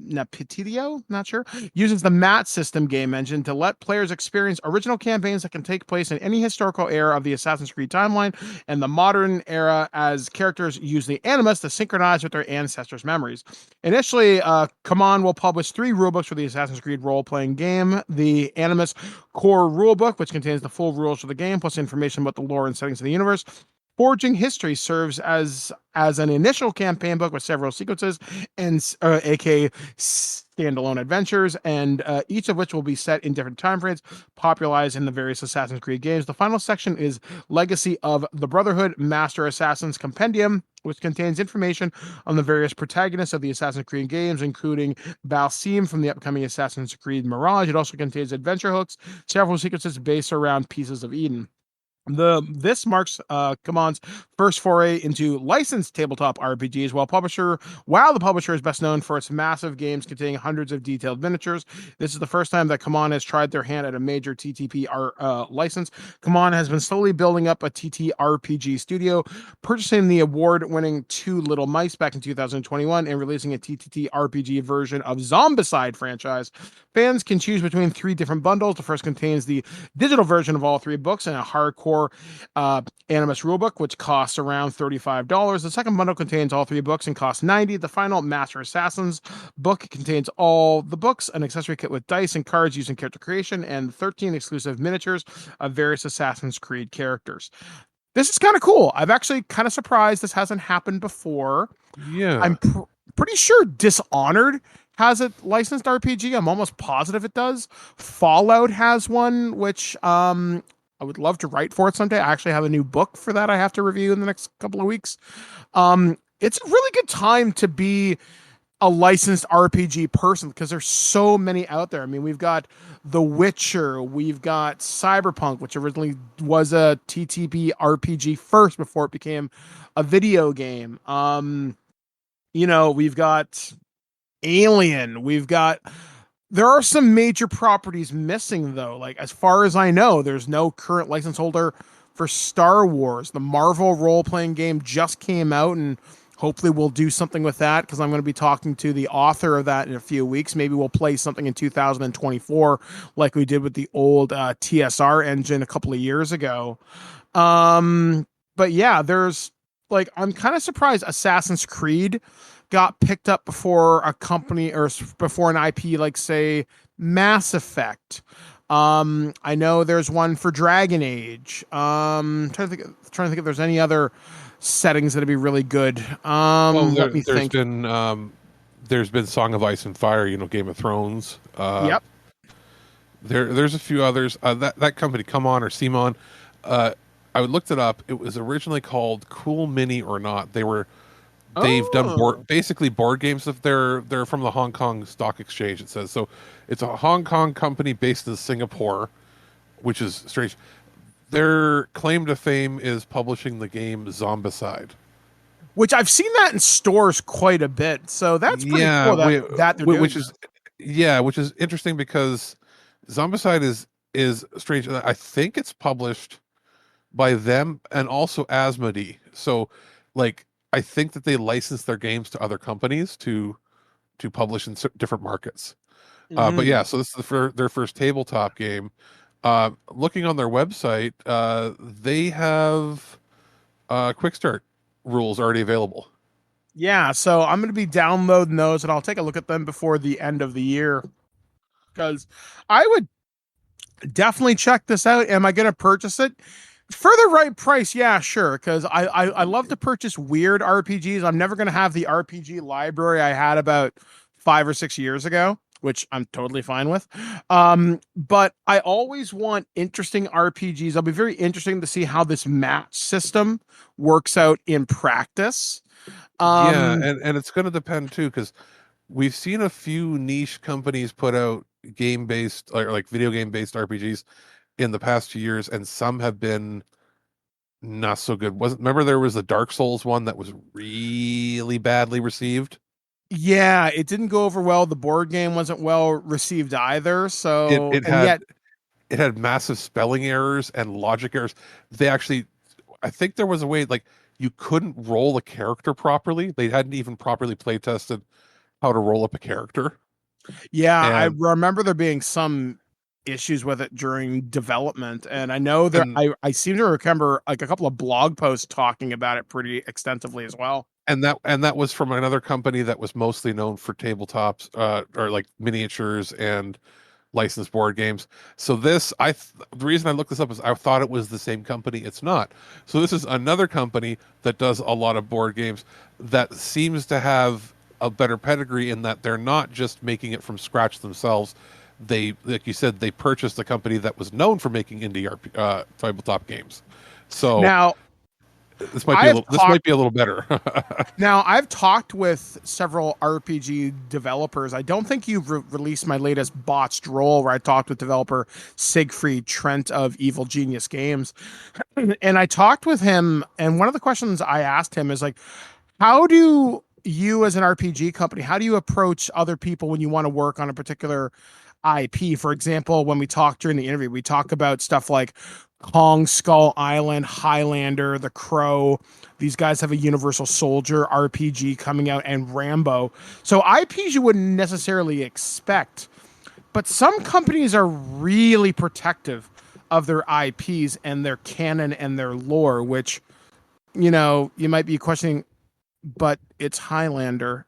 Napitio, not sure, uses the MAT system game engine to let players experience original campaigns that can take place in any historical era of the Assassin's Creed timeline and the modern era, as characters use the Animus to synchronize with their ancestors' memories. Initially, Come On will publish 3 rulebooks for the Assassin's Creed role-playing game. The Animus Core Rulebook, which contains the full rules for the game, plus information about the lore and settings of the universe. Forging History serves as an initial campaign book with several sequences and aka standalone adventures, and each of which will be set in different time frames, popularized in the various Assassin's Creed games. The final section is Legacy of the Brotherhood Master Assassin's Compendium, which contains information on the various protagonists of the Assassin's Creed games, including Balsim from the upcoming Assassin's Creed Mirage. It also contains adventure hooks, several sequences based around Pieces of Eden. This marks Come On's first foray into licensed tabletop RPGs, while the publisher is best known for its massive games containing hundreds of detailed miniatures. This is the first time that Come On has tried their hand at a major TTP license. Come On has been slowly building up a TTRPG studio, purchasing the award-winning Two Little Mice back in 2021 and releasing a TTRPG version of Zombicide franchise. Fans can choose between 3 different bundles. The first contains the digital version of all 3 books and a hardcore Animus rulebook, which costs around $35. The second bundle contains all 3 books and costs $90. The final Master Assassins book contains all the books, an accessory kit with dice and cards used in character creation, and 13 exclusive miniatures of various Assassin's Creed characters. This is kind of cool. I've actually kind of surprised this hasn't happened before. Yeah. I'm pretty sure Dishonored has a licensed RPG. I'm almost positive it does. Fallout has one, which I would love to write for it someday. I actually have a new book for that I have to review in the next couple of weeks. It's a really good time to be a licensed RPG person because there's so many out there. I mean, we've got The Witcher, we've got Cyberpunk, which originally was a TTP RPG first before it became a video game. We've got Alien, there are some major properties missing, though. Like, as far as I know, there's no current license holder for Star Wars. The Marvel role-playing game just came out, and hopefully we'll do something with that, because I'm going to be talking to the author of that in a few weeks. Maybe we'll play something in 2024, like we did with the old TSR engine a couple of years ago. But yeah, I'm kind of surprised Assassin's Creed got picked up before a company or before an IP like, say, Mass Effect. I know there's one for Dragon Age. Trying to think if there's any other settings that'd be really good. There's been Song of Ice and Fire, Game of Thrones. Yep. There's a few others. That company, Come On or Simon, I looked it up. It was originally called Cool Mini or Not. They've done board games. If they're from the Hong Kong Stock Exchange, it says. So it's a Hong Kong company based in Singapore, which is strange. Their claim to fame is publishing the game Zombicide, which I've seen that in stores quite a bit. So that's pretty cool that they're doing. Which is interesting because Zombicide is strange. I think it's published by them and also Asmodee. So I think that they license their games to other companies to publish in different markets. But yeah, so this is their first tabletop game. Looking on their website, they have quick start rules already available. Yeah, so I'm going to be downloading those, and I'll take a look at them before the end of the year, because I would definitely check this out. Am I going to purchase it? For the right price, yeah, sure, because I love to purchase weird RPGs. I'm never going to have the RPG library I had about 5 or 6 years ago. which I'm totally fine with. But I always want interesting RPGs. I'll be very interesting to see how this match system works out in practice. Yeah, and it's going to depend too, because we've seen a few niche companies put out game-based or like video game-based RPGs in the past few years, and some have been not so good. Remember there was the Dark Souls one that was really badly received? Yeah, it didn't go over well. The board game wasn't well received either. So, It and had yet, it had massive spelling errors and logic errors. They actually, I think there was a way like you couldn't roll a character properly. They hadn't even properly play tested how to roll up a character. yeah, I And remember there being some issues with it during development, and I know there. I seem to remember like a couple of blog posts talking about it pretty extensively as well. and that was from another company that was mostly known for tabletops or like miniatures and licensed board games. So the reason I looked this up is I thought it was the same company. It's not. So this is another company that does a lot of board games that seems to have a better pedigree in that they're not just making it from scratch themselves. They, like you said, they purchased a company that was known for making indie tabletop games. So Now, this might be a little better. Now, I've talked with several RPG developers. I don't think you've released my latest botched roll where I talked with developer Siegfried Trent of Evil Genius Games. And I talked with him, and one of the questions I asked him is like, how do you as an RPG company, how do you approach other people when you want to work on a particular IP? For example, when we talked during the interview, we talk about stuff like Kong Skull Island, Highlander, The Crow. These guys have a Universal Soldier RPG coming out, and Rambo. So IPs you wouldn't necessarily expect, but some companies are really protective of their IPs and their canon and their lore, which, you might be questioning, but it's Highlander.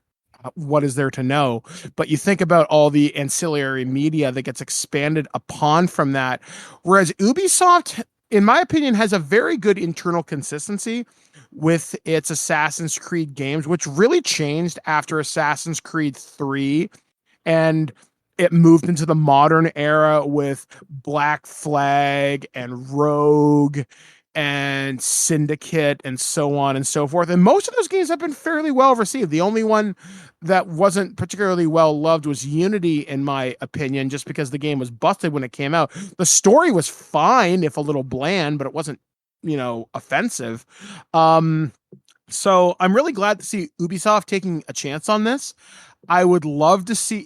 What is there to know? But you think about all the ancillary media that gets expanded upon from that. Whereas Ubisoft, in my opinion, has a very good internal consistency with its Assassin's Creed games, which really changed after Assassin's Creed 3. And it moved into the modern era with Black Flag and Rogue and Syndicate and so on and so forth. And most of those games have been fairly well received. The only one that wasn't particularly well loved was Unity, in my opinion, just because the game was busted when it came out. The story was fine, if a little bland, but it wasn't, offensive. So I'm really glad to see Ubisoft taking a chance on this. I would love to see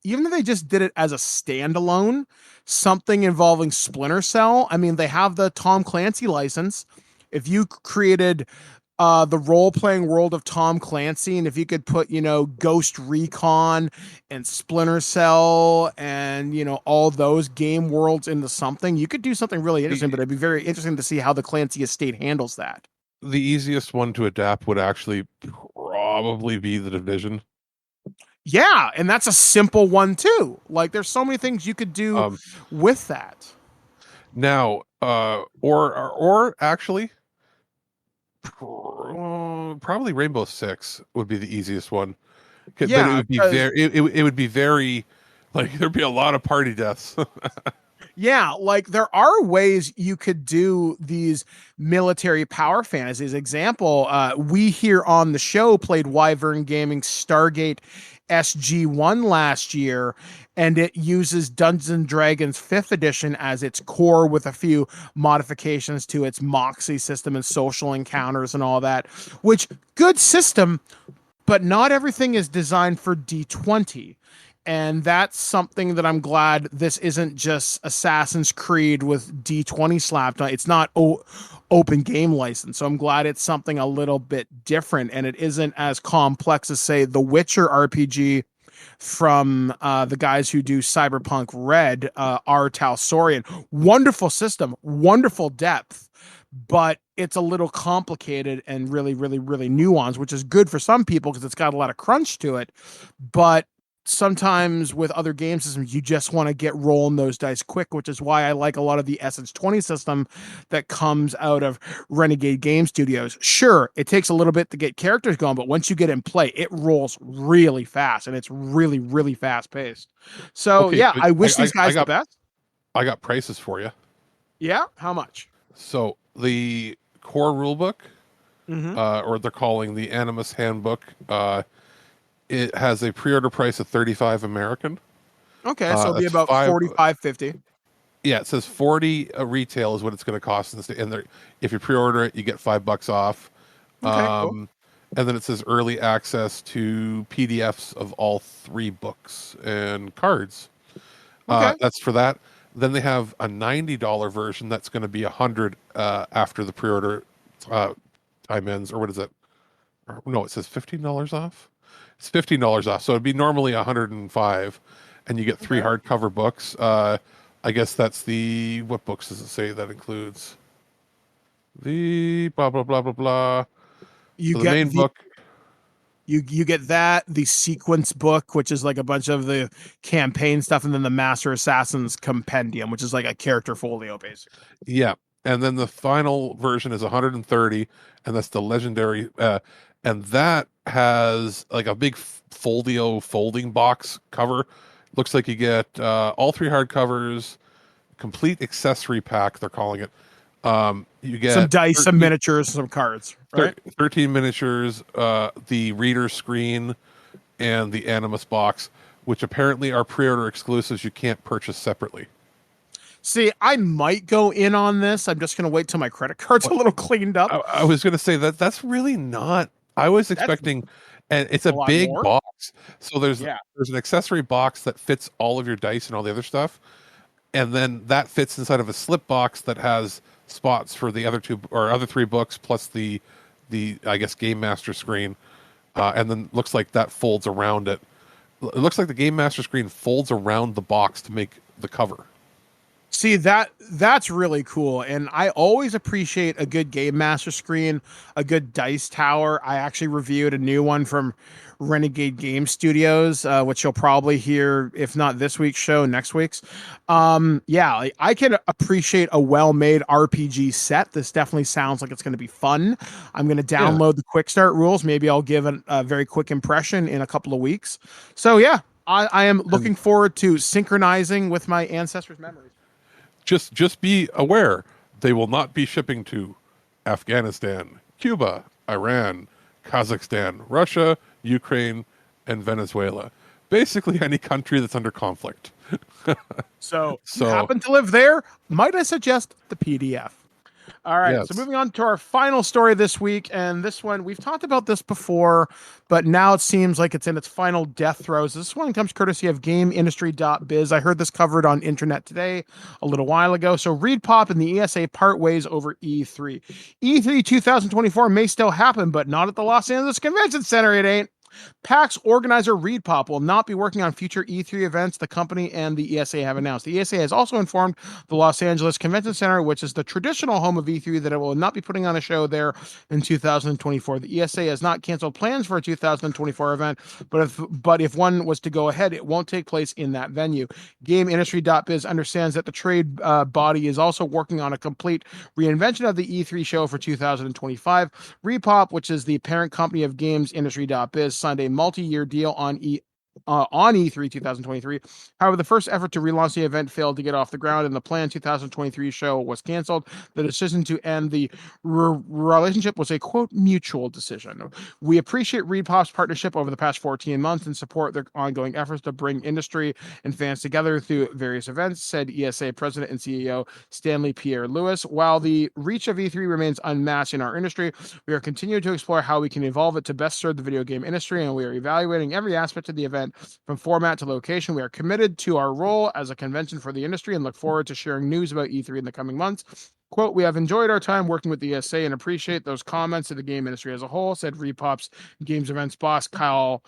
even if they just did it as a standalone, something involving Splinter Cell. I mean, they have the Tom Clancy license. If you created the role-playing world of Tom Clancy, and if you could put, Ghost Recon and Splinter Cell and, all those game worlds into something, you could do something really interesting, but it'd be very interesting to see how the Clancy estate handles that. The easiest one to adapt would actually probably be The Division. Yeah, and that's a simple one too. Like, there's so many things you could do with that. Now, or actually, probably Rainbow Six would be the easiest one. Yeah, but it would be it would be very, like, there'd be a lot of party deaths. Yeah, like there are ways you could do these military power fantasies. Example, we here on the show played Wyvern Gaming Stargate SG-1 last year, and it uses Dungeons and Dragons 5th edition as its core with a few modifications to its Moxie system and social encounters and all that, which good system, but not everything is designed for D20. And that's something that I'm glad this isn't just Assassin's Creed with D20 slapped on. It's not open game license. So I'm glad it's something a little bit different, and it isn't as complex as, say, the Witcher RPG from the guys who do Cyberpunk Red, R. Talsorian. Wonderful system, wonderful depth, but it's a little complicated and really, really, really nuanced, which is good for some people because it's got a lot of crunch to it. But sometimes with other game systems, you just want to get rolling those dice quick, which is why I like a lot of the SH20 system that comes out of Renegade Game Studios. Sure, it takes a little bit to get characters going, but once you get in play, it rolls really fast, and it's really, really fast paced. So Okay, yeah, I wish these guys the best. I got prices for you. Yeah, how much? So the core rulebook, or they're calling the Animus Handbook, it has a pre-order price of $35 American. Okay, so it'll be about $45.50. Yeah, it says 40 retail is what it's going to cost, and if you pre-order it, you get $5 off. Okay, cool. And then it says early access to PDFs of all 3 books and cards. Okay. That's for that. Then they have a $90 version that's going to be $100 after the pre-order time ends, or what is it? No, it says $15 off. It's $15 off, so it'd be normally $105, and you get 3 hardcover books. I guess that's what books does it say that includes? The blah blah blah blah blah. You so get the main book. You get that, the sequence book, which is like a bunch of the campaign stuff, and then the Master Assassin's Compendium, which is like a character folio, basically. Yeah, and then the final version is 130, and that's the legendary, and that has like a big folio folding box cover. Looks like you get all 3 hardcovers, complete accessory pack, they're calling it. You get some dice, some miniatures, some cards, right? 13 miniatures, the reader screen, and the Animus box, which apparently are pre-order exclusives you can't purchase separately. See, I might go in on this. I'm just going to wait till my credit card's a little cleaned up. I was going to say that's really not. I was expecting, and it's a big box. So there's an accessory box that fits all of your dice and all the other stuff, and then that fits inside of a slip box that has spots for the other 3 books plus the I guess Game Master screen, and then looks like that folds around it. It looks like the Game Master screen folds around the box to make the cover. See, that's really cool, and I always appreciate a good Game Master screen, a good dice tower. I actually reviewed a new one from Renegade Game Studios, which you'll probably hear, if not this week's show, next week's. I can appreciate a well-made RPG set. This definitely sounds like it's going to be fun. I'm going to download the quick start rules. Maybe I'll give a very quick impression in a couple of weeks. So yeah, I am looking forward to synchronizing with my ancestors' memories. Just be aware, they will not be shipping to Afghanistan, Cuba, Iran, Kazakhstan, Russia, Ukraine, and Venezuela. Basically any country that's under conflict. So you happen to live there, might I suggest the PDF? All right, yes. So moving on to our final story this week, and this one, we've talked about this before, but now it seems like it's in its final death throes. This one comes courtesy of GameIndustry.biz. I heard this covered on Internet Today a little while ago. So ReedPop and the ESA part ways over E3. E3 2024 may still happen, but not at the Los Angeles Convention Center, it ain't. PAX organizer ReedPop will not be working on future E3 events, the company and the ESA have announced. The ESA has also informed the Los Angeles Convention Center, which is the traditional home of E3, that it will not be putting on a show there in 2024. The ESA has not canceled plans for a 2024 event, but if one was to go ahead, it won't take place in that venue. GameIndustry.biz understands that the trade body is also working on a complete reinvention of the E3 show for 2025. ReedPop, which is the parent company of GamesIndustry.biz, signed a multi-year deal on E3 2023. However, the first effort to relaunch the event failed to get off the ground, and the planned 2023 show was canceled. The decision to end the relationship was a, quote, mutual decision. We appreciate ReedPop's partnership over the past 14 months and support their ongoing efforts to bring industry and fans together through various events, said ESA President and CEO Stanley Pierre Lewis. While the reach of E3 remains unmatched in our industry, we are continuing to explore how we can evolve it to best serve the video game industry, and we are evaluating every aspect of the event from format to location. We are committed to our role as a convention for the industry and look forward to sharing news about E3 in the coming months. Quote, we have enjoyed our time working with the ESA and appreciate those comments to the game industry as a whole, said ReedPop's games events boss Kyle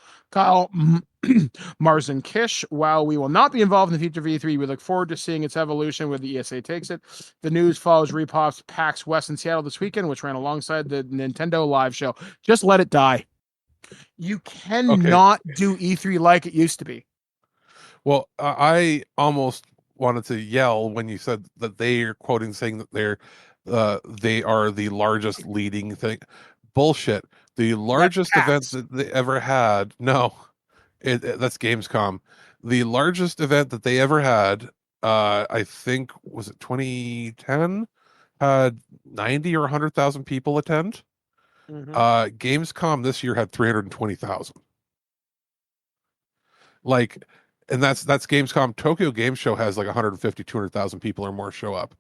Marzin-Kish. While we will not be involved in the future of E3, we look forward to seeing its evolution where the ESA takes it. The news follows ReedPop's PAX West in Seattle this weekend, which ran alongside the Nintendo Live show. Just let it die. You cannot do E3 like it used to be. Well, I almost wanted to yell when you said that they are quoting saying that they are the largest leading thing. Bullshit. The largest event that they ever had. No, that's Gamescom. The largest event that they ever had, I think, was it 2010? Had 90 or 100,000 people attend. Gamescom this year had 320,000. Like, and that's Gamescom. Tokyo Game Show has like 150, 200,000 people or more show up.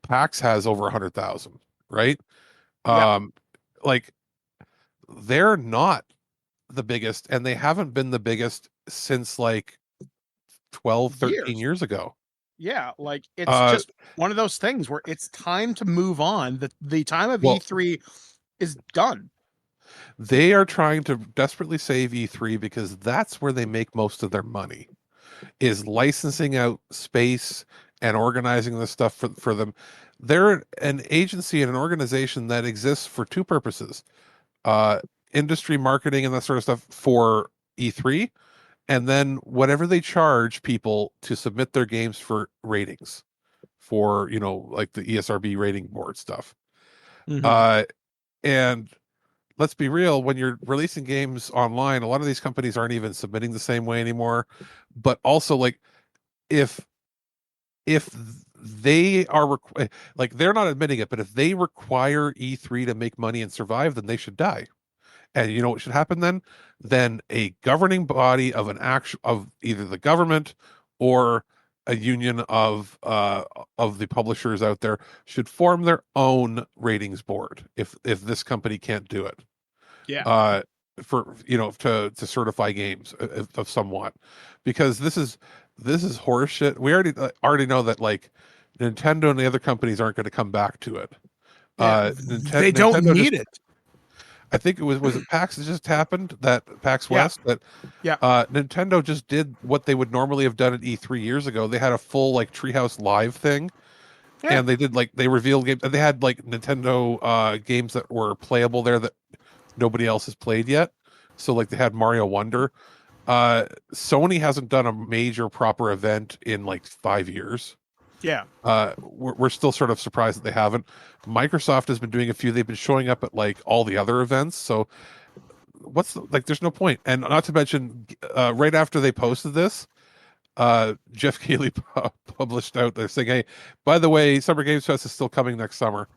PAX has over 100,000, right? Yep. Like, they're not the biggest, and they haven't been the biggest since like 12, 13 years ago. Yeah, like it's just one of those things where it's time to move on. The time of E3 is done. They are trying to desperately save E3 because that's where they make most of their money, is licensing out space and organizing this stuff for them. They're an agency and an organization that exists for two purposes. Industry marketing and that sort of stuff for E3, and then whatever they charge people to submit their games for ratings for, like the ESRB rating board stuff. And let's be real, when you're releasing games online, a lot of these companies aren't even submitting the same way anymore. But also, like, if they are like, they're not admitting it, but if they require E3 to make money and survive, then they should die. And you know what should happen then? Then a governing body of either the government or a union of the publishers out there should form their own ratings board if this company can't do it. Yeah. For to certify games of somewhat, because this is horseshit. We already know that, like, Nintendo and the other companies aren't going to come back to it. They don't Nintendo need it. I think it was it PAX that just happened, that PAX West, that Nintendo just did what they would normally have done at E3 years ago. They had a full, like, Treehouse Live thing, and they did, like, they revealed games, and they had, like, Nintendo games that were playable there that nobody else has played yet. So, like, they had Mario Wonder. Sony hasn't done a major proper event in like 5 years. Yeah. We're still sort of surprised that they haven't. Microsoft has been doing a few. They've been showing up at like all the other events. So there's no point. And not to mention, right after they posted this, Jeff Keighley published out there saying, "Hey, by the way, Summer Games Fest is still coming next summer."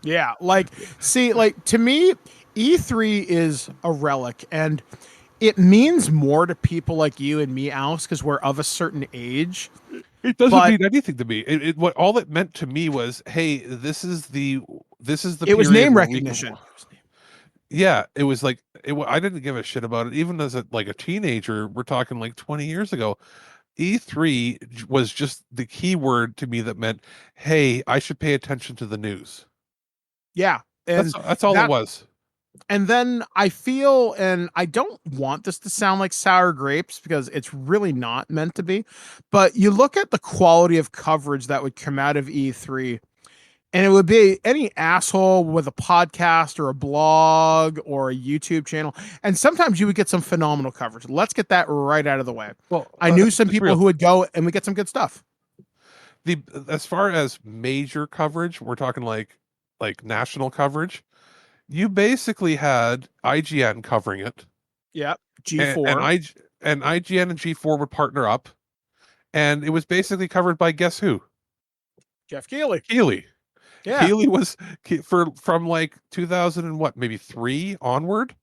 Yeah, like, see, like, to me, E3 is a relic, and it means more to people like you and me, Alice, because we're of a certain age. It doesn't mean anything to me. What all it meant to me was, hey, this is the. It was name recognition. Yeah, it was like I didn't give a shit about it, even as a teenager. We're talking like 20 years ago. E3 was just the key word to me that meant, hey, I should pay attention to the news. Yeah, and that's all it was. And then I feel, and I don't want this to sound like sour grapes because it's really not meant to be, but you look at the quality of coverage that would come out of E3, and it would be any asshole with a podcast or a blog or a YouTube channel. And sometimes you would get some phenomenal coverage. Let's get that right out of the way. Well, I knew some people who would go and we get some good stuff. As far as major coverage, we're talking like national coverage. You basically had IGN covering it. Yeah, G4. And IGN and G4 would partner up. And it was basically covered by guess who? Jeff Keighley. Yeah. Keighley was from like 2000 and what, maybe 3 onward.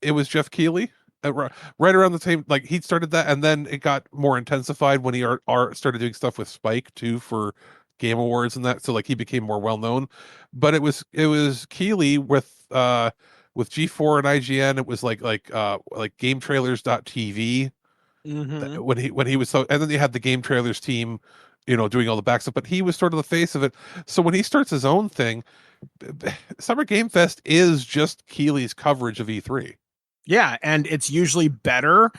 It was Jeff Keighley. Right around the same, like, he started that, and then it got more intensified when he started doing stuff with Spike too for Game Awards and that, so like he became more well known. But it was Keighley with G4 and IGN. It was like GameTrailers.tv when he was so, and then they had the Game Trailers team, doing all the back stuff. But he was sort of the face of it. So when he starts his own thing, Summer Game Fest is just Keighley's coverage of E3. Yeah, and it's usually better,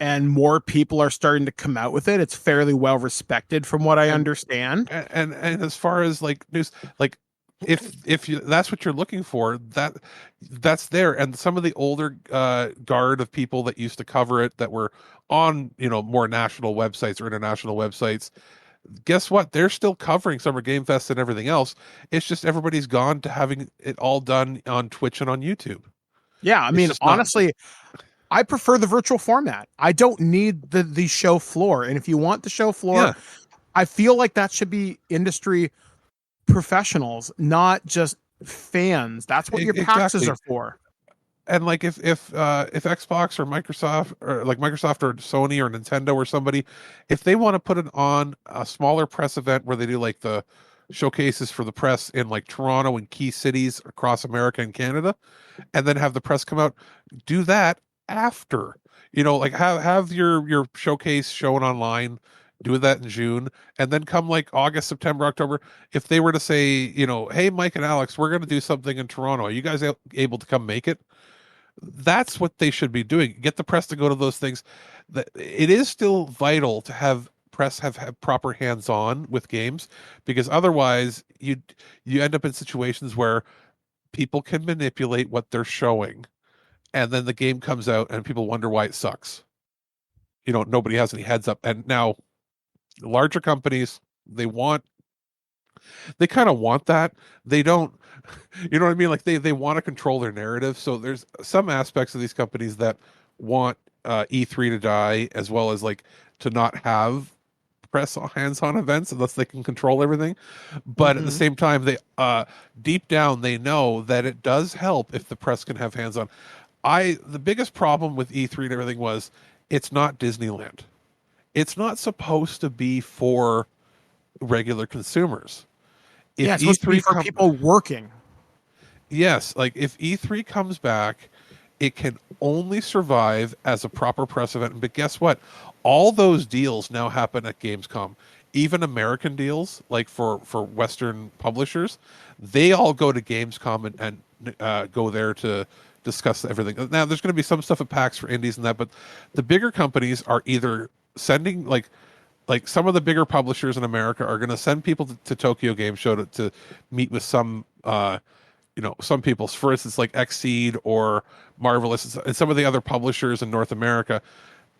and more people are starting to come out with it. It's fairly well respected, from what I understand. And as far as like news, like if that's what you're looking for, that's there. And some of the older guard of people that used to cover it, that were on more national websites or international websites, guess what? They're still covering Summer Game Fest and everything else. It's just everybody's gone to having it all done on Twitch and on YouTube. Yeah, I mean, honestly, I prefer the virtual format. I don't need the show floor. And if you want the show floor, I feel like that should be industry professionals, not just fans. That's what your PAXs are for. And like if Xbox or Microsoft, or like Microsoft or Sony or Nintendo or somebody, if they want to put it on a smaller press event where they do like the showcases for the press in like Toronto and key cities across America and Canada, and then have the press come out, do that after. Like have your showcase shown online, do that in June, and then come like August, September, October, if they were to say, hey, Mike and Alex, we're going to do something in Toronto. Are you guys able to come make it? That's what they should be doing. Get the press to go to those things. It is still vital to have press have proper hands-on with games, because otherwise you end up in situations where people can manipulate what they're showing, and then the game comes out and people wonder why it sucks. Nobody has any heads up. And now larger companies, they kind of want that. They don't, you know what I mean? Like they want to control their narrative. So there's some aspects of these companies that want E3 to die, as well as like to not have press hands-on events unless they can control everything. But at the same time, they deep down they know that it does help if the press can have hands-on. The biggest problem with E3 and everything was it's not Disneyland. It's not supposed to be for regular consumers. It's supposed to be for people working. Yes, like if E3 comes back, it can only survive as a proper press event. But guess what? All those deals now happen at Gamescom. Even American deals, like for Western publishers, they all go to Gamescom and go there to discuss everything. Now, there's going to be some stuff at PAX for indies and that, but the bigger companies are either sending like some of the bigger publishers in America are going to send people to Tokyo Game Show to meet with some some people, for instance, like Xseed or Marvelous and some of the other publishers in North America.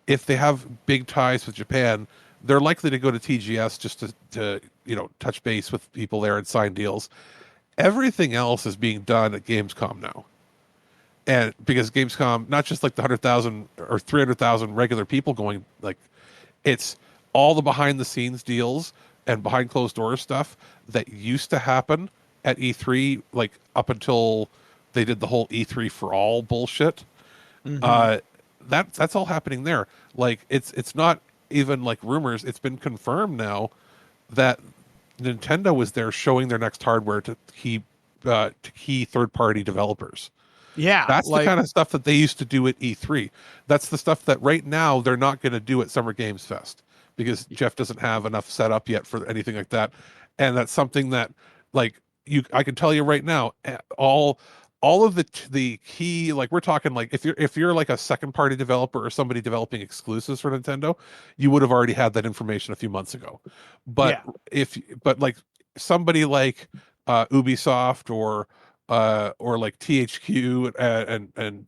If they have big ties with Japan, they're likely to go to TGS just to touch base with people there and sign deals. Everything else is being done at Gamescom now. And because Gamescom, not just like the 100,000 or 300,000 regular people going, like it's all the behind the scenes deals and behind closed doors stuff that used to happen at E3, like up until they did the whole E3 for all bullshit. That's all happening there. Like it's not even like rumors. It's been confirmed now that Nintendo was there showing their next hardware to key third-party developers. Yeah, that's the kind of stuff that they used to do at E3. That's the stuff that right now they're not going to do at Summer Games Fest because Jeff doesn't have enough set up yet for anything like that. And that's something that, like, I can tell you right now, all of the key, like we're talking like if you're like a second party developer or somebody developing exclusives for Nintendo, you would have already had that information a few months ago. But but like somebody like Ubisoft or like THQ and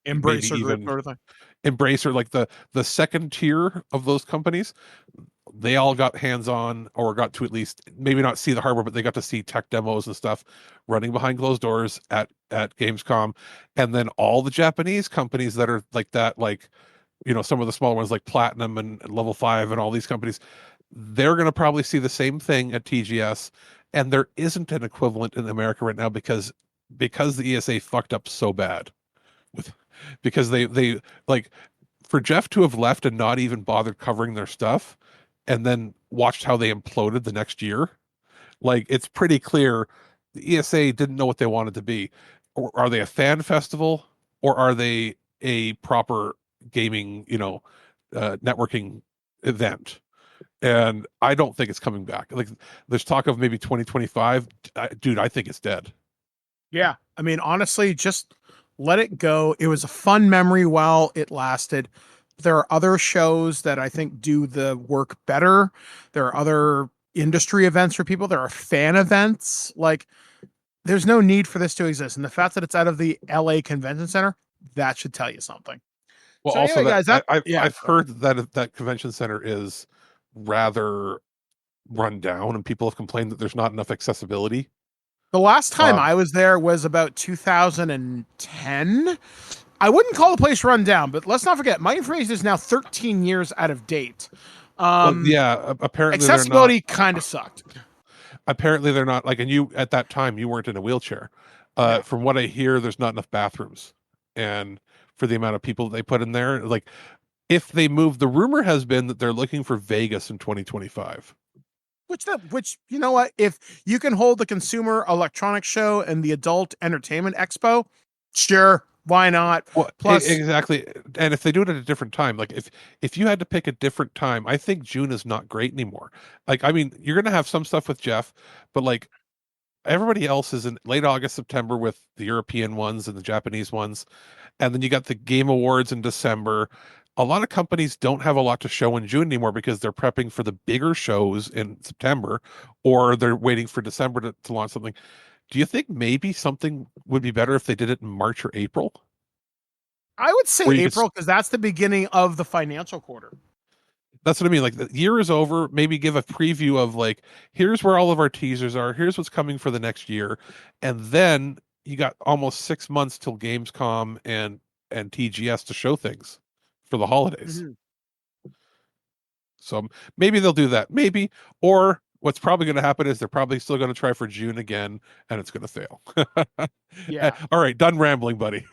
Embracer Group sort of thing. Embracer, like the second tier of those companies, they all got hands-on or got to at least maybe not see the hardware, but they got to see tech demos and stuff running behind closed doors at Gamescom. And then all the Japanese companies that are like that, like, some of the smaller ones like Platinum and Level 5 and all these companies, they're going to probably see the same thing at TGS. And there isn't an equivalent in America right now because the ESA fucked up so bad because they like, for Jeff to have left and not even bothered covering their stuff and then watched how they imploded the next year. Like, it's pretty clear the ESA didn't know what they wanted to be. Or are they a fan festival or are they a proper gaming, networking event? And I don't think it's coming back. Like, there's talk of maybe 2025. Dude, I think it's dead. Yeah. I mean, honestly, just let it go. It was a fun memory while it lasted. There are other shows that I think do the work better. There are other industry events for people. There are fan events. Like, there's no need for this to exist. And the fact that it's out of the LA Convention Center, that should tell you something. Well, So also anyway, that guys, I've heard that convention center is rather run down, and people have complained that there's not enough accessibility. The last time I was there was about 2010. I wouldn't call the place run down, but let's not forget, my information is now 13 years out of date. Apparently accessibility kind of sucked. Apparently they're not like, and you at that time you weren't in a wheelchair. From what I hear, there's not enough bathrooms, and for the amount of people they put in there, like if they move, the rumor has been that they're looking for Vegas in 2025. Which you know what? If you can hold the Consumer Electronics Show and the Adult Entertainment Expo, sure, why not? Well, plus, exactly. And if they do it at a different time, like if you had to pick a different time, I think June is not great anymore. Like, I mean, you're gonna have some stuff with Jeff, but like everybody else is in late August, September with the European ones and the Japanese ones. And then you got the Game Awards in December. A lot of companies don't have a lot to show in June anymore because they're prepping for the bigger shows in September, or they're waiting for December to launch something. Do you think maybe something would be better if they did it in March or April? I would say April, because that's the beginning of the financial quarter. That's what I mean. Like, the year is over. Maybe give a preview of like, here's where all of our teasers are. Here's what's coming for the next year. And then you got almost 6 months till Gamescom and TGS to show things for the holidays. Mm-hmm. So maybe they'll do that. Maybe. Or what's probably going to happen is they're probably still going to try for June again, and it's going to fail. Yeah. All right. Done rambling, buddy.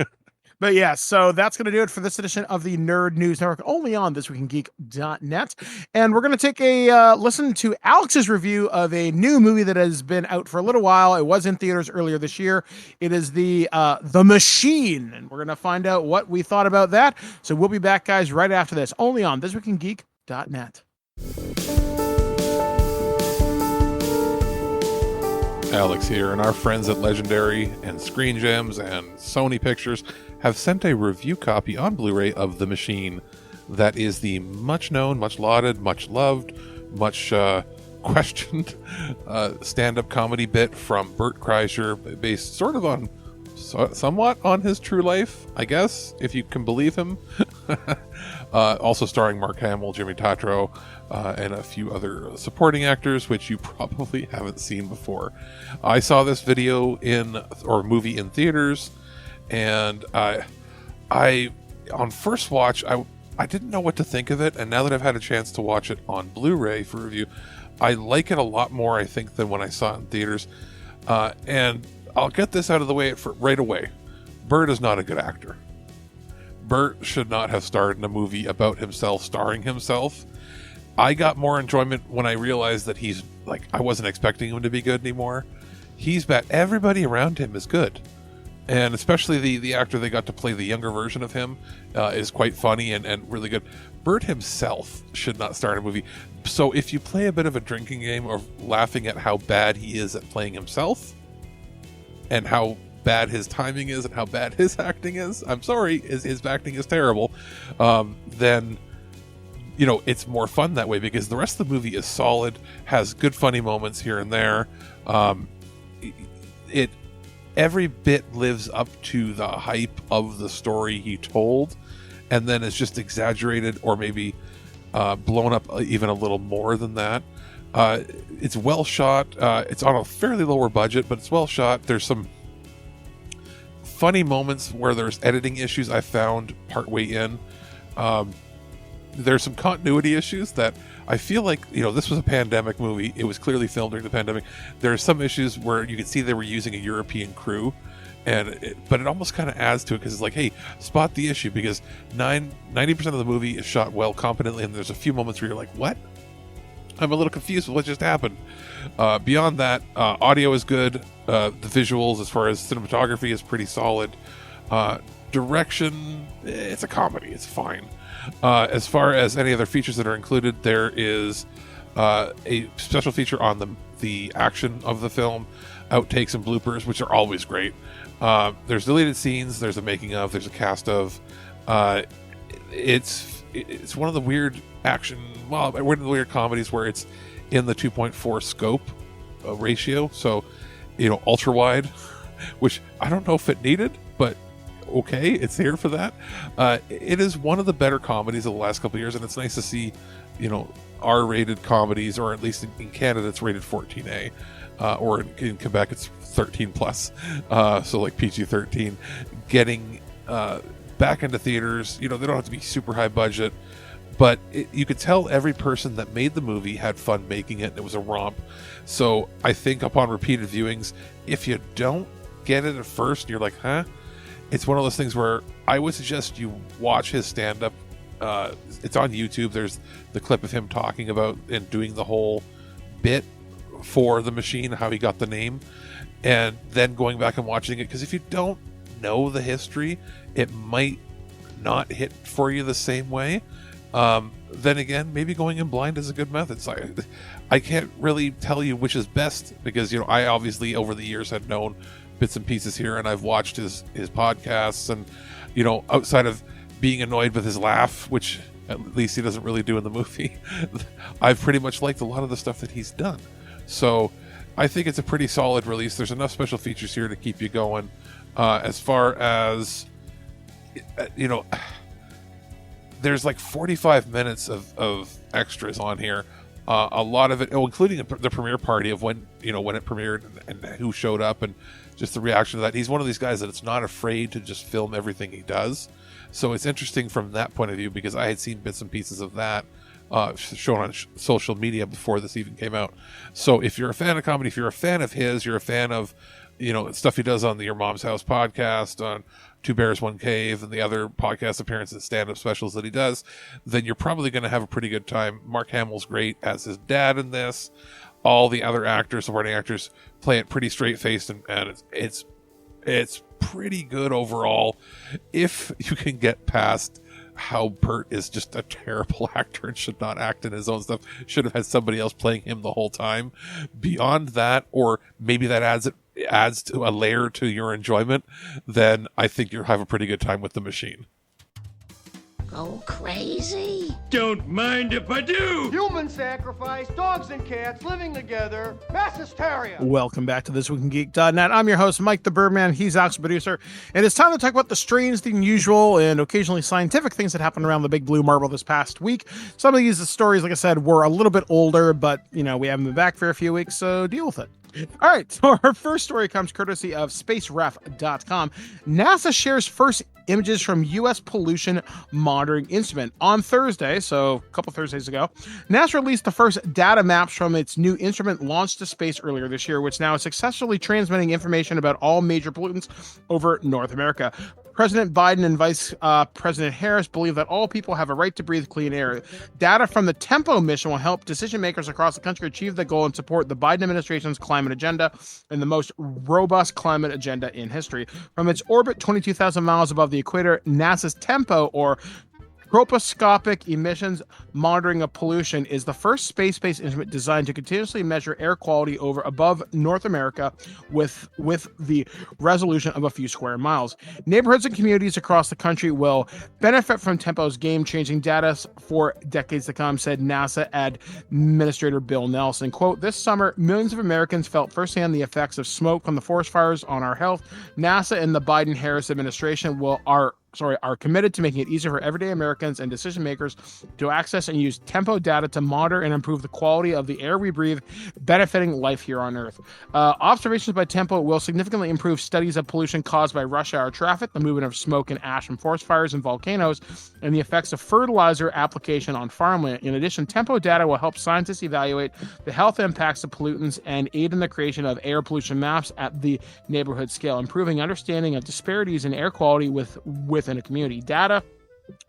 But yeah, so that's going to do it for this edition of the Nerd News Network, only on ThisWeekInGeek.net. And we're going to take a listen to Alex's review of a new movie that has been out for a little while. It was in theaters earlier this year. It is The Machine, and we're going to find out what we thought about that. So we'll be back, guys, right after this, only on ThisWeekInGeek.net. Alex here, and our friends at Legendary and Screen Gems and Sony Pictures have sent a review copy on Blu-ray of The Machine. That is the much known, much lauded, much loved, much questioned stand-up comedy bit from Bert Kreischer, based sort of on, somewhat on his true life, I guess, if you can believe him. Also starring Mark Hamill, Jimmy Tatro, and a few other supporting actors, which you probably haven't seen before. I saw this movie in theaters, and I on first watch, I didn't know what to think of it, and now that I've had a chance to watch it on Blu-ray for review, I like it a lot more, I think, than when I saw it in theaters. And I'll get this out of the way right away. Bert is not a good actor. Bert should not have starred in a movie about himself starring himself. I got more enjoyment when I realized that he's like, I wasn't expecting him to be good anymore. He's bad. Everybody around him is good. And especially the actor they got to play the younger version of him is quite funny and really good. Bert himself should not star in a movie. So if you play a bit of a drinking game of laughing at how bad he is at playing himself and how bad his timing is and how bad his acting is, I'm sorry, his acting is terrible, then, you know, it's more fun that way because the rest of the movie is solid, has good funny moments here and there. Every bit lives up to the hype of the story he told, and then it's just exaggerated or maybe blown up even a little more than that. It's well shot. It's on a fairly lower budget, but it's well shot. There's some funny moments where there's editing issues I found partway in. There's some continuity issues that I feel like, you know, this was a pandemic movie. It was clearly filmed during the pandemic. There are some issues where you can see they were using a European crew, but it almost kind of adds to it because it's like, hey, spot the issue, because 90% of the movie is shot well, competently, and there's a few moments where you're like, what? I'm a little confused with what just happened. Beyond that, audio is good. The visuals, as far as cinematography, is pretty solid. Direction, it's a comedy. It's fine. As far as any other features that are included, there is a special feature on the action of the film, outtakes and bloopers, which are always great. There's deleted scenes. There's a making of. There's a cast of. It's one of the weird one of the weird comedies where it's in the 2.4 scope ratio. So ultra wide, which I don't know if it needed, but okay, it's here for that. It is one of the better comedies of the last couple of years, and it's nice to see, R-rated comedies, or at least in Canada it's rated 14A, or in Quebec it's 13 plus, so like PG-13, getting back into theaters. They don't have to be super high budget, but you could tell every person that made the movie had fun making it, and it was a romp. So I think upon repeated viewings, if you don't get it at first, you're like, huh? It's one of those things where I would suggest you watch his stand-up. It's on YouTube. There's the clip of him talking about and doing the whole bit for the machine, how he got the name, and then going back and watching it. Because if you don't know the history, it might not hit for you the same way. Then again, maybe going in blind is a good method. So I can't really tell you which is best, because I obviously over the years had known bits and pieces here, and I've watched his podcasts, and outside of being annoyed with his laugh, which at least he doesn't really do in the movie, I've pretty much liked a lot of the stuff that he's done. So I think it's a pretty solid release. There's enough special features here to keep you going. As far as there's like 45 minutes of extras on here. A lot of it, including the premiere party of when it premiered and who showed up, and just the reaction to that. He's one of these guys that it's not afraid to just film everything he does. So it's interesting from that point of view, because I had seen bits and pieces of that shown on social media before this even came out. So if you're a fan of comedy, if you're a fan of his, you're a fan of stuff he does on the Your Mom's House podcast, on Two Bears, One Cave, and the other podcast appearances, stand-up specials that he does, then you're probably going to have a pretty good time. Mark Hamill's great as his dad in this. All the other actors, supporting actors, play it pretty straight-faced, and it's pretty good overall. If you can get past how Bert is just a terrible actor and should not act in his own stuff, should have had somebody else playing him the whole time. Beyond that, or maybe that adds to a layer to your enjoyment, then I think you'll have a pretty good time with the machine. Go crazy? Don't mind if I do. Human sacrifice, dogs and cats living together, mass hysteria. Welcome back to ThisWeekInGeek.net. I'm your host, Mike the Birdman. He's Alex, producer. And it's time to talk about the strange, the unusual, and occasionally scientific things that happened around the big blue marble this past week. Some of these stories, like I said, were a little bit older, but, we haven't been back for a few weeks, so deal with it. All right, so our first story comes courtesy of spaceref.com. NASA shares first images from U.S. pollution monitoring instrument. On Thursday, so a couple Thursdays ago, NASA released the first data maps from its new instrument launched to space earlier this year, which now is successfully transmitting information about all major pollutants over North America. President Biden and Vice President Harris believe that all people have a right to breathe clean air. Data from the TEMPO mission will help decision makers across the country achieve the goal and support the Biden administration's climate agenda and the most robust climate agenda in history. From its orbit 22,000 miles above the equator, NASA's TEMPO, or Troposcopic Emissions Monitoring of Pollution, is the first space-based instrument designed to continuously measure air quality above North America with the resolution of a few square miles. Neighborhoods and communities across the country will benefit from TEMPO's game-changing data for decades to come, said NASA Administrator Bill Nelson. Quote, "This summer, millions of Americans felt firsthand the effects of smoke from the forest fires on our health. NASA and the Biden-Harris administration are committed to making it easier for everyday Americans and decision makers to access and use TEMPO data to monitor and improve the quality of the air we breathe, benefiting life here on Earth. Observations by TEMPO will significantly improve studies of pollution caused by rush hour traffic, the movement of smoke and ash from forest fires and volcanoes, and the effects of fertilizer application on farmland. In addition, TEMPO data will help scientists evaluate the health impacts of pollutants and aid in the creation of air pollution maps at the neighborhood scale, improving understanding of disparities in air quality within a community. Data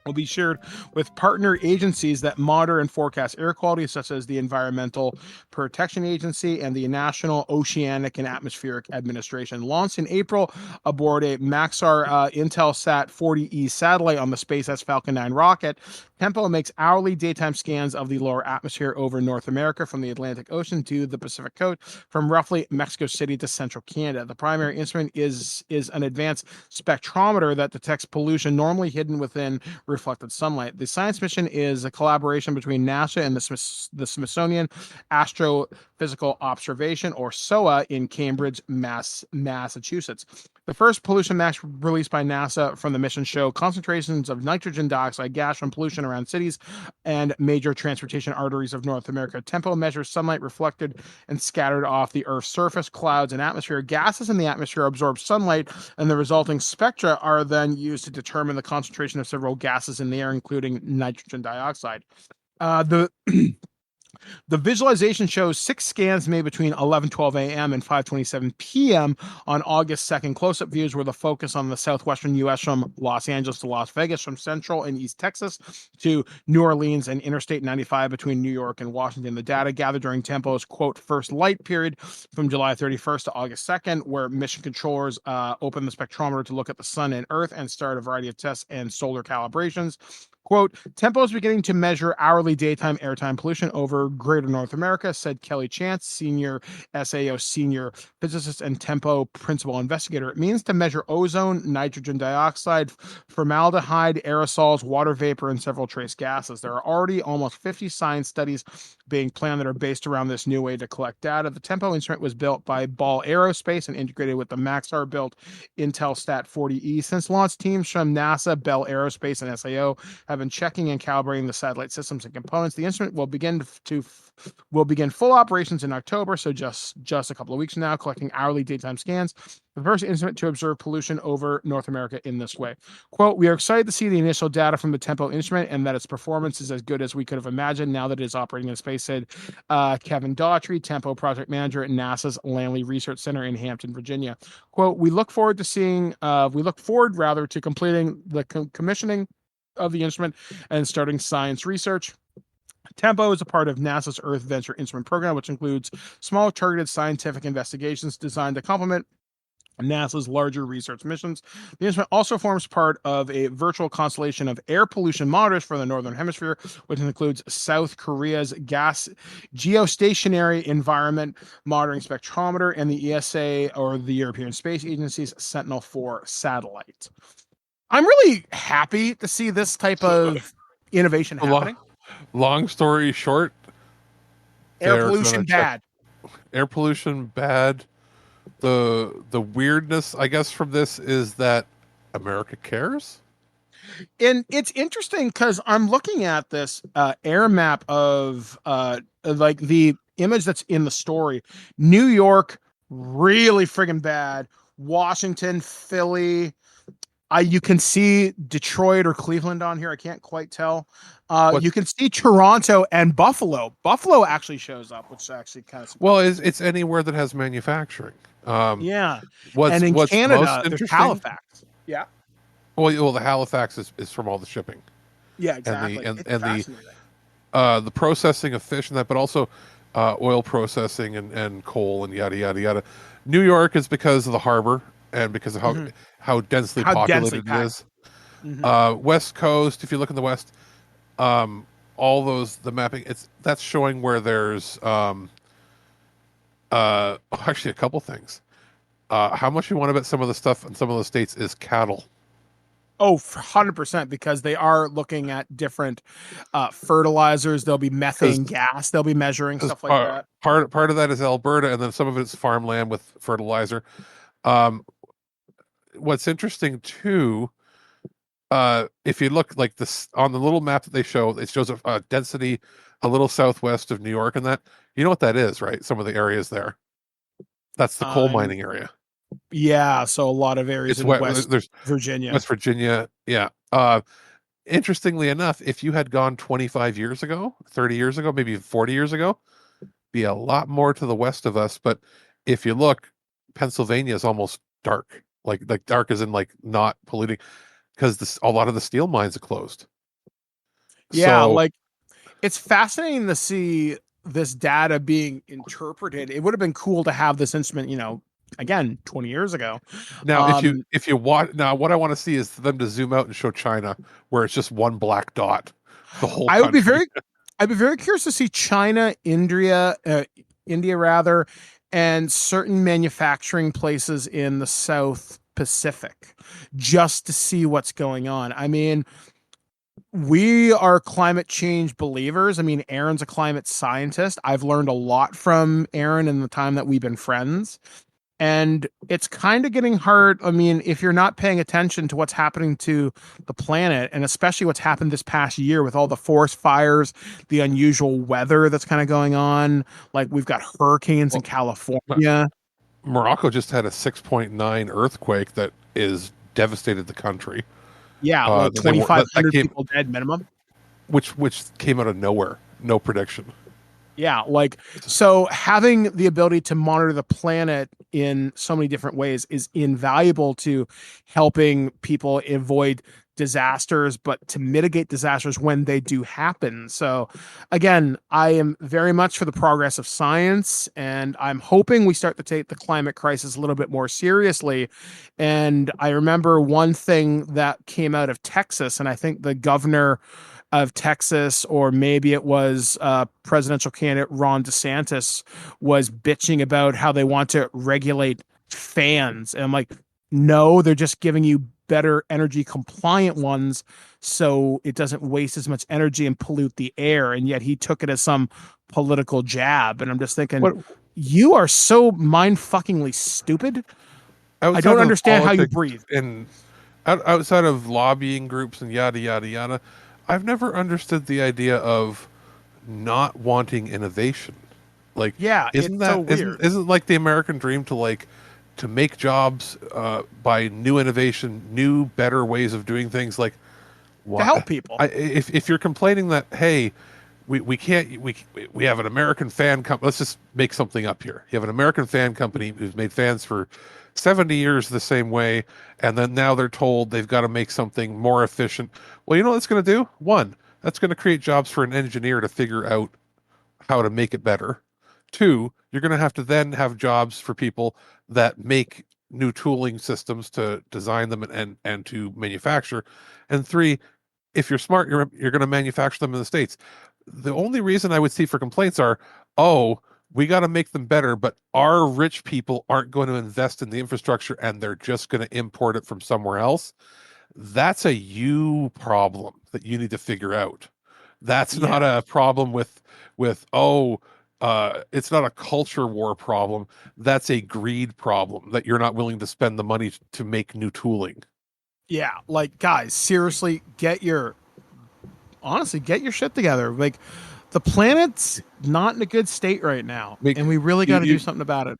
will be shared with partner agencies that monitor and forecast air quality, such as the Environmental Protection Agency and the National Oceanic and Atmospheric Administration. Launched in April aboard a Maxar Intelsat 40E satellite on the SpaceX Falcon 9 rocket, Tempo makes hourly daytime scans of the lower atmosphere over North America from the Atlantic Ocean to the Pacific coast, from roughly Mexico City to central Canada. The primary instrument is an advanced spectrometer that detects pollution normally hidden within reflected sunlight. The science mission is a collaboration between NASA and the Smithsonian Astrophysical Observation, or SOA, in Cambridge, Massachusetts. The first pollution maps released by NASA from the mission show concentrations of nitrogen dioxide gas from pollution around cities and major transportation arteries of North America. Tempo measures sunlight reflected and scattered off the Earth's surface, clouds, and atmosphere. Gases in the atmosphere absorb sunlight, and the resulting spectra are then used to determine the concentration of several gases in the air, including nitrogen dioxide. The visualization shows 6 scans made between 11:12 a.m. and 5:27 p.m. on August 2nd. Close-up views were the focus on the southwestern U.S. from Los Angeles to Las Vegas, from Central and East Texas to New Orleans and Interstate 95 between New York and Washington. The data gathered during Tempo's, quote, first light period from July 31st to August 2nd, where mission controllers opened the spectrometer to look at the sun and Earth and start a variety of tests and solar calibrations. Quote, Tempo is beginning to measure hourly daytime airtime pollution over greater North America, said Kelly Chance, senior SAO senior physicist and Tempo principal investigator. It means to measure ozone, nitrogen dioxide, formaldehyde, aerosols, water vapor, and several trace gases. There are already almost 50 science studies being planned that are based around this new way to collect data. The Tempo instrument was built by Ball Aerospace and integrated with the Maxar-built Intelsat 40E. Since launch, teams from NASA, Bell Aerospace, and SAO have been checking and calibrating the satellite systems and components. The instrument will begin full operations in October, so just a couple of weeks from now, collecting hourly daytime scans. The first instrument to observe pollution over North America in this way. Quote, we are excited to see the initial data from the Tempo instrument and that its performance is as good as we could have imagined now that it is operating in space, said Kevin Daughtry, Tempo project manager at NASA's Langley Research Center in Hampton, Virginia. Quote, we look forward to completing the commissioning of the instrument and starting science research. Tempo is a part of NASA's Earth Venture Instrument Program, which includes small targeted scientific investigations designed to complement NASA's larger research missions. The instrument also forms part of a virtual constellation of air pollution monitors for the Northern Hemisphere, which includes South Korea's gas geostationary environment monitoring spectrometer and the ESA, or the European Space Agency's Sentinel-4 satellite. I'm really happy to see this type of innovation happening. Long story short, air pollution bad. Air pollution bad. The weirdness, I guess, from this is that America cares. And it's interesting because I'm looking at this air map of like the image that's in the story. New York, really friggin' bad. Washington, Philly. You can see Detroit or Cleveland on here. I can't quite tell. You can see Toronto and Buffalo. Buffalo actually shows up, which is actually kind of well, it's anywhere that has manufacturing. Yeah. And in Canada, there's Halifax. Yeah. Well, the Halifax is from all the shipping. Yeah, exactly. And the processing of fish and that, but also oil processing and coal and yada yada yada. New York is because of the harbor and because of how densely populated it is. West Coast, if you look in the West, all those, the mapping, that's showing where there's actually a couple things. How much you want to bet some of the stuff in some of those states is cattle? Oh, 100%, because they are looking at different fertilizers. There'll be methane gas. They'll be measuring stuff like that. Part of that is Alberta, and then some of it's farmland with fertilizer. What's interesting too, if you look like this on the little map that they show, it shows a density a little southwest of New York, and that, you know what that is, right? Some of the areas there. That's the coal mining area. Yeah, so a lot of areas in West Virginia. West Virginia, yeah. Interestingly enough, if you had gone 25 years ago, 30 years ago, maybe 40 years ago, be a lot more to the west of us. But if you look, Pennsylvania is almost dark. Like dark as in like not polluting, because a lot of the steel mines are closed. Yeah, so, like it's fascinating to see this data being interpreted. It would have been cool to have this instrument, again, 20 years ago. Now, if you want, now what I want to see is for them to zoom out and show China, where it's just one black dot the whole I would be country. I'd be very curious to see China, India rather, and certain manufacturing places in the South Pacific, just to see what's going on. I mean, we are climate change believers. I mean, Aaron's a climate scientist. I've learned a lot from Aaron in the time that we've been friends. And it's kind of getting hard. I mean, if you're not paying attention to what's happening to the planet, and especially what's happened this past year with all the forest fires, the unusual weather that's kind of going on, like we've got hurricanes in California. Morocco just had a 6.9 earthquake that is devastated the country. Yeah, like 2,500 people dead minimum. Which came out of nowhere. No prediction. Yeah, like, so having the ability to monitor the planet in so many different ways is invaluable to helping people avoid disasters, but to mitigate disasters when they do happen. So again, I am very much for the progress of science, and I'm hoping we start to take the climate crisis a little bit more seriously. And I remember one thing that came out of Texas, and I think the governor of Texas, or maybe it was presidential candidate Ron DeSantis, was bitching about how they want to regulate fans. And I'm like, no, they're just giving you better energy compliant ones so it doesn't waste as much energy and pollute the air. And yet he took it as some political jab. And I'm just thinking, you are so mind-fuckingly stupid. I don't understand how you breathe. And outside of lobbying groups and yada, yada, yada, I've never understood the idea of not wanting innovation. Like, yeah, isn't that so weird? Isn't like the American dream to make jobs by new innovation, new, better ways of doing things, like to help people? If you're complaining that, hey, we have an American fan company, let's just make something up here. You have an American fan company who's made fans for 70 years the same way, and then now they're told they've got to make something more efficient. Well, you know what it's going to do? One, that's going to create jobs for an engineer to figure out how to make it better. Two, you're going to have jobs for people that make new tooling systems to design them and to manufacture. And three, if you're smart, you're going to manufacture them in the States. The only reason I would see for complaints are, oh, we got to make them better, but our rich people aren't going to invest in the infrastructure and they're just going to import it from somewhere else. That's a you problem that you need to figure out. That's not a problem with it's not a culture war problem. That's a greed problem that you're not willing to spend the money to make new tooling. Yeah, like, guys, seriously, get your shit together. Like, the planet's not in a good state right now, and we really got to do something about it.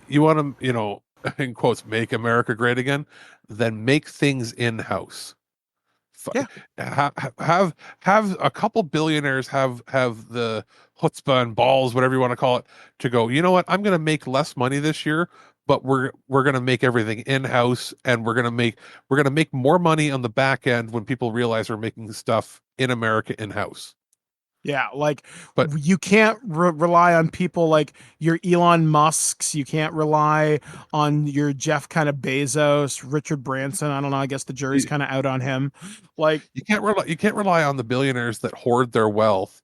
You want to, in quotes, make America great again? Then make things in-house. Yeah. Have a couple billionaires have the chutzpah and balls, whatever you want to call it, to go, you know what? I'm going to make less money this year, but we're going to make everything in-house, and we're going to make more money on the back end when people realize we're making stuff in America in-house. Yeah, like, but you can't rely on people like your Elon Musks. You can't rely on your Jeff kind of Bezos, Richard Branson. I don't know. I guess the jury's kind of out on him. Like, you can't rely on the billionaires that hoard their wealth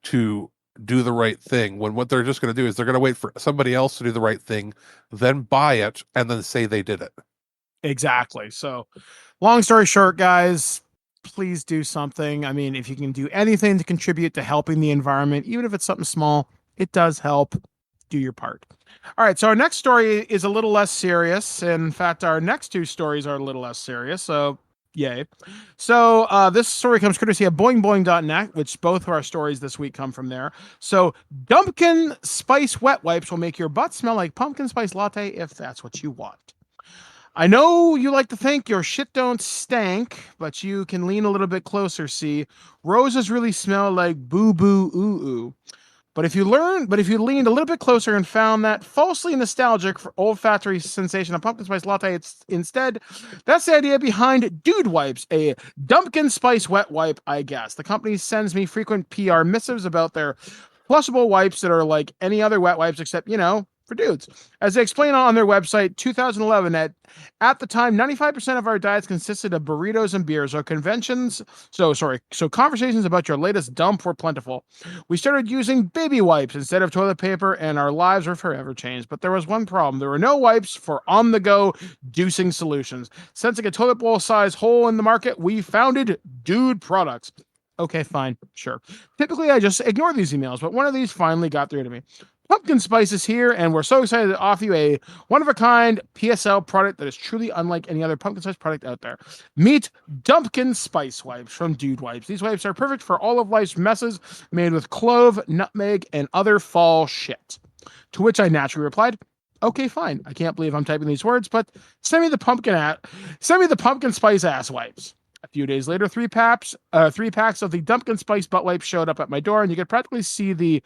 to do the right thing, when what they're just going to do is they're going to wait for somebody else to do the right thing, then buy it, and then say they did it. Exactly. So, long story short, guys, please do something. I mean, if you can do anything to contribute to helping the environment, even if it's something small, it does help. Do your part. All right, so our next story is a little less serious. In fact, our next two stories are a little less serious, so yay. So this story comes courtesy of boingboing.net, which both of our stories this week come from there. So Dumpkin Spice Wet Wipes will make your butt smell like pumpkin spice latte if that's what you want. I know you like to think your shit don't stank, but you can lean a little bit closer. See, roses really smell like boo boo ooh ooh. But if you leaned a little bit closer and found that falsely nostalgic for olfactory sensation of pumpkin spice latte, it's instead, that's the idea behind Dude Wipes, a Dumpkin Spice wet wipe, I guess. The company sends me frequent PR missives about their flushable wipes that are like any other wet wipes, except, for for dudes. As they explain on their website, 2011, at the time, 95% of our diets consisted of burritos and beers. So conversations about your latest dump were plentiful. We started using baby wipes instead of toilet paper, and our lives were forever changed. But there was one problem. There were no wipes for on-the-go deucing solutions. Sensing a toilet bowl-sized hole in the market, we founded Dude Products. Okay, fine, sure. Typically, I just ignore these emails, but one of these finally got through to me. Pumpkin Spice is here, and we're so excited to offer you a one-of-a-kind PSL product that is truly unlike any other pumpkin spice product out there. Meet Dumpkin Spice Wipes from Dude Wipes. These wipes are perfect for all of life's messes, made with clove, nutmeg, and other fall shit. To which I naturally replied, okay, fine. I can't believe I'm typing these words, but send me the pumpkin spice ass wipes. A few days later, 3 packs of the Dumpkin Spice butt wipes showed up at my door, and you could practically see the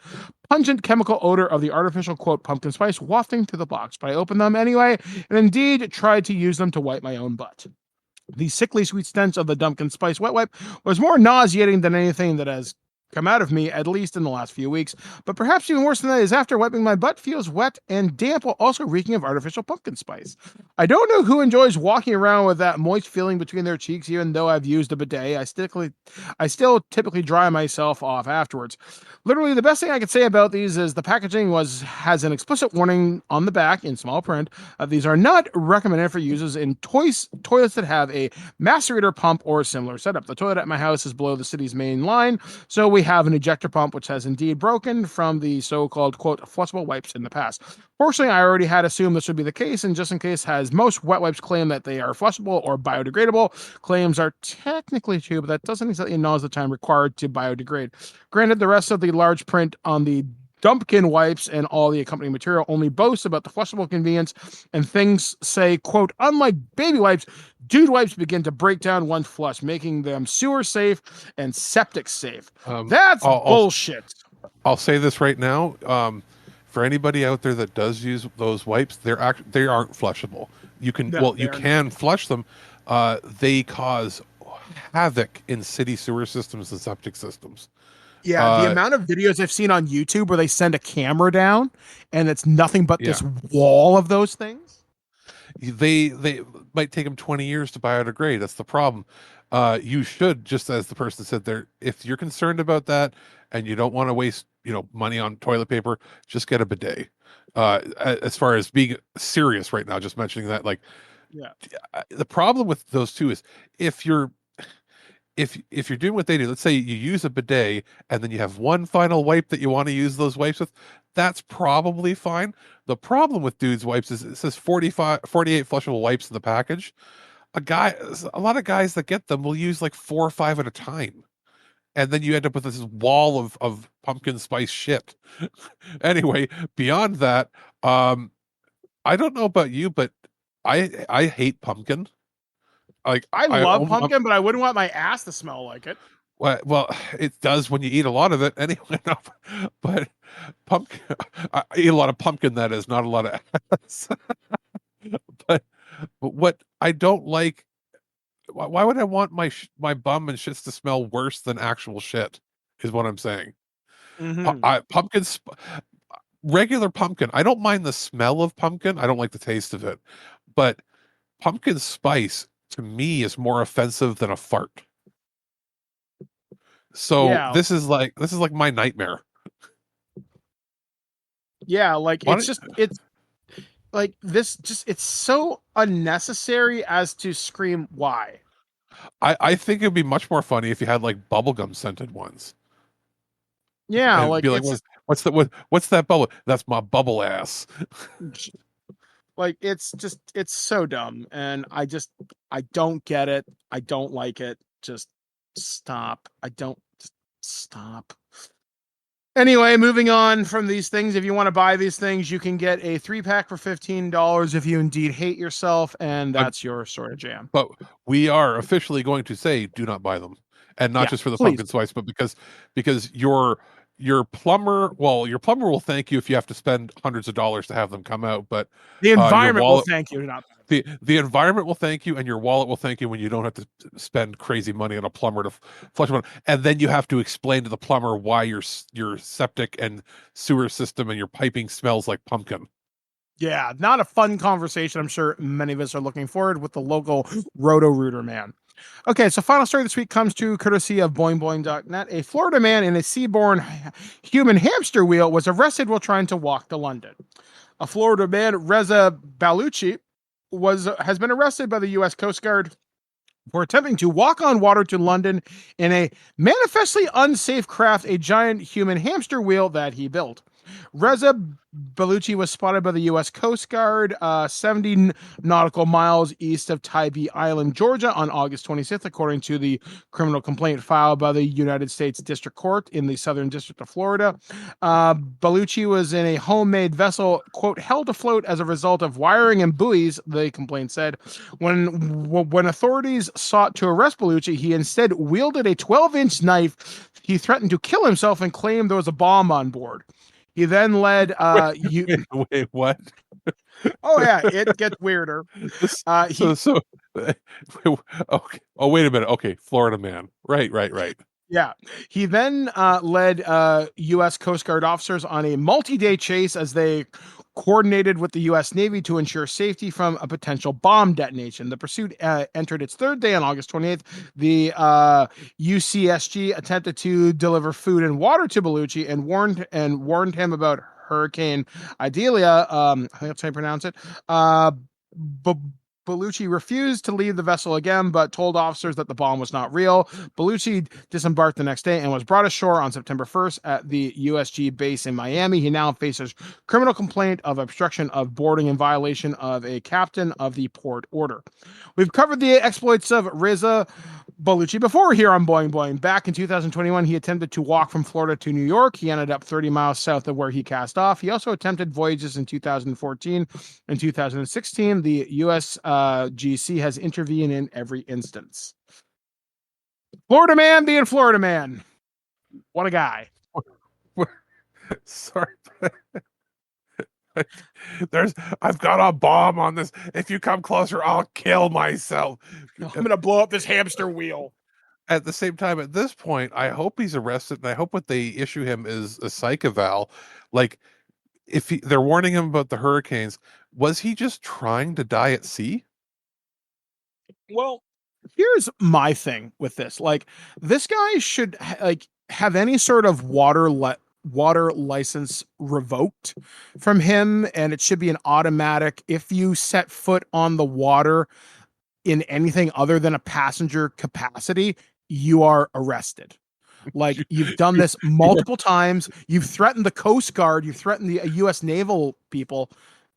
pungent chemical odor of the artificial, quote, pumpkin spice wafting to the box. But I opened them anyway, and indeed tried to use them to wipe my own butt. The sickly sweet stench of the Dumpkin Spice wet wipe was more nauseating than anything that has come out of me, at least in the last few weeks. But perhaps even worse than that is after wiping, my butt feels wet and damp while also reeking of artificial pumpkin spice. I don't know who enjoys walking around with that moist feeling between their cheeks, even though I've used a bidet. I still typically dry myself off afterwards. Literally, the best thing I could say about these is the packaging has an explicit warning on the back in small print. These are not recommended for users in toilets that have a macerator pump or similar setup. The toilet at my house is below the city's main line, so we have an ejector pump which has indeed broken from the so-called, quote, flushable wipes in the past. Fortunately, I already had assumed this would be the case, and just in case, as most wet wipes claim that they are flushable or biodegradable, claims are technically true, but that doesn't exactly acknowledge the time required to biodegrade. Granted, the rest of the large print on the Dumpkin wipes and all the accompanying material only boasts about the flushable convenience, and things say, quote, unlike baby wipes, Dude Wipes begin to break down once flushed, making them sewer safe and septic safe. That's bullshit. I'll say this right now. For anybody out there that does use those wipes, they aren't flushable. You can can flush them. They cause havoc in city sewer systems and septic systems. Yeah, the amount of videos I've seen on YouTube where they send a camera down and it's nothing but this wall of those things. They might take them 20 years to biodegrade. That's the problem. You should, just as the person said there, if you're concerned about that and you don't want to waste money on toilet paper, just get a bidet. As far as being serious right now, just mentioning that, the problem with those two is if you're doing what they do, let's say you use a bidet and then you have one final wipe that you want to use those wipes with, that's probably fine. The problem with Dude's wipes is it says 48 flushable wipes in the package. A lot of guys that get them will use like 4 or 5 at a time. And then you end up with this wall of pumpkin spice shit. Anyway, beyond that, I don't know about you, but I hate pumpkin. Like I love pumpkin, but I wouldn't want my ass to smell like it. Well, it does when you eat a lot of it anyway. But pumpkin, I eat a lot of pumpkin. That is not a lot of ass. but what I don't like, why would I want my bum and shits to smell worse than actual shit? Is what I'm saying. Mm-hmm. Regular pumpkin. I don't mind the smell of pumpkin. I don't like the taste of it, but pumpkin spice to me is more offensive than a fart. So this is like my nightmare. Yeah, like it's so unnecessary as to scream why. I think it'd be much more funny if you had like bubblegum scented ones. Yeah, and like be like what's that bubble? That's my bubble ass. Like it's so dumb, and I don't get it. I don't like it. Just stop. Stop. Anyway, moving on from these things. If you want to buy these things, you can get a 3-pack for $15 if you indeed hate yourself, and that's your sort of jam. But we are officially going to say do not buy them, and not just for the pumpkin spice, but because your plumber will thank you if you have to spend hundreds of dollars to have them come out, but the environment will thank you. The environment will thank you, and your wallet will thank you when you don't have to spend crazy money on a plumber to flush one. And then you have to explain to the plumber why your septic and sewer system and your piping smells like pumpkin. Yeah, not a fun conversation. I'm sure many of us are looking forward with the local Roto-Rooter man. Okay, so final story this week comes to courtesy of boingboing.net. A Florida man in a seaborne human hamster wheel was arrested while trying to walk to London. A Florida man, Reza Baluchi, has been arrested by the U.S. Coast Guard for attempting to walk on water to London in a manifestly unsafe craft, a giant human hamster wheel that he built. Reza Baluchi was spotted by the U.S. Coast Guard 70 nautical miles east of Tybee Island, Georgia, on August 26th, according to the criminal complaint filed by the United States District Court in the Southern District of Florida. Baluchi was in a homemade vessel, quote, held afloat as a result of wiring and buoys, the complaint said. When authorities sought to arrest Baluchi, he instead wielded a 12-inch knife. He threatened to kill himself and claimed there was a bomb on board. He then led wait, what? Oh yeah, it gets weirder. Okay. Oh, wait a minute. Okay, Florida man. Right. Yeah. He then led U.S. Coast Guard officers on a multi-day chase as they coordinated with the U.S. Navy to ensure safety from a potential bomb detonation. The pursuit entered its third day on August 28th. The UCSG attempted to deliver food and water to Baluchi and warned him about Hurricane Idalia. I think that's how you pronounce it. Baluchi refused to leave the vessel again, but told officers that the bomb was not real. Baluchi disembarked the next day and was brought ashore on September 1st at the USG base in Miami. He now faces criminal complaint of obstruction of boarding in violation of a captain of the port order. We've covered the exploits of Reza Baluchi before here on Boing Boing. Back in 2021, he attempted to walk from Florida to New York. He ended up 30 miles south of where he cast off. He also attempted voyages in 2014 and 2016. The U.S. GC has intervened in every instance. Florida man being Florida man. What a guy. Sorry. I've got a bomb on this. If you come closer, I'll kill myself. I'm going to blow up this hamster wheel. At the same time, at this point, I hope he's arrested, and I hope what they issue him is a psych eval. Like, if they're warning him about the hurricanes, was he just trying to die at sea? Well, here's my thing with this. Like, this guy should have any sort of water license revoked from him, and it should be an automatic. If you set foot on the water in anything other than a passenger capacity, you are arrested. Like, you've done this multiple times. You've threatened the Coast Guard. You've threatened the U.S. naval people.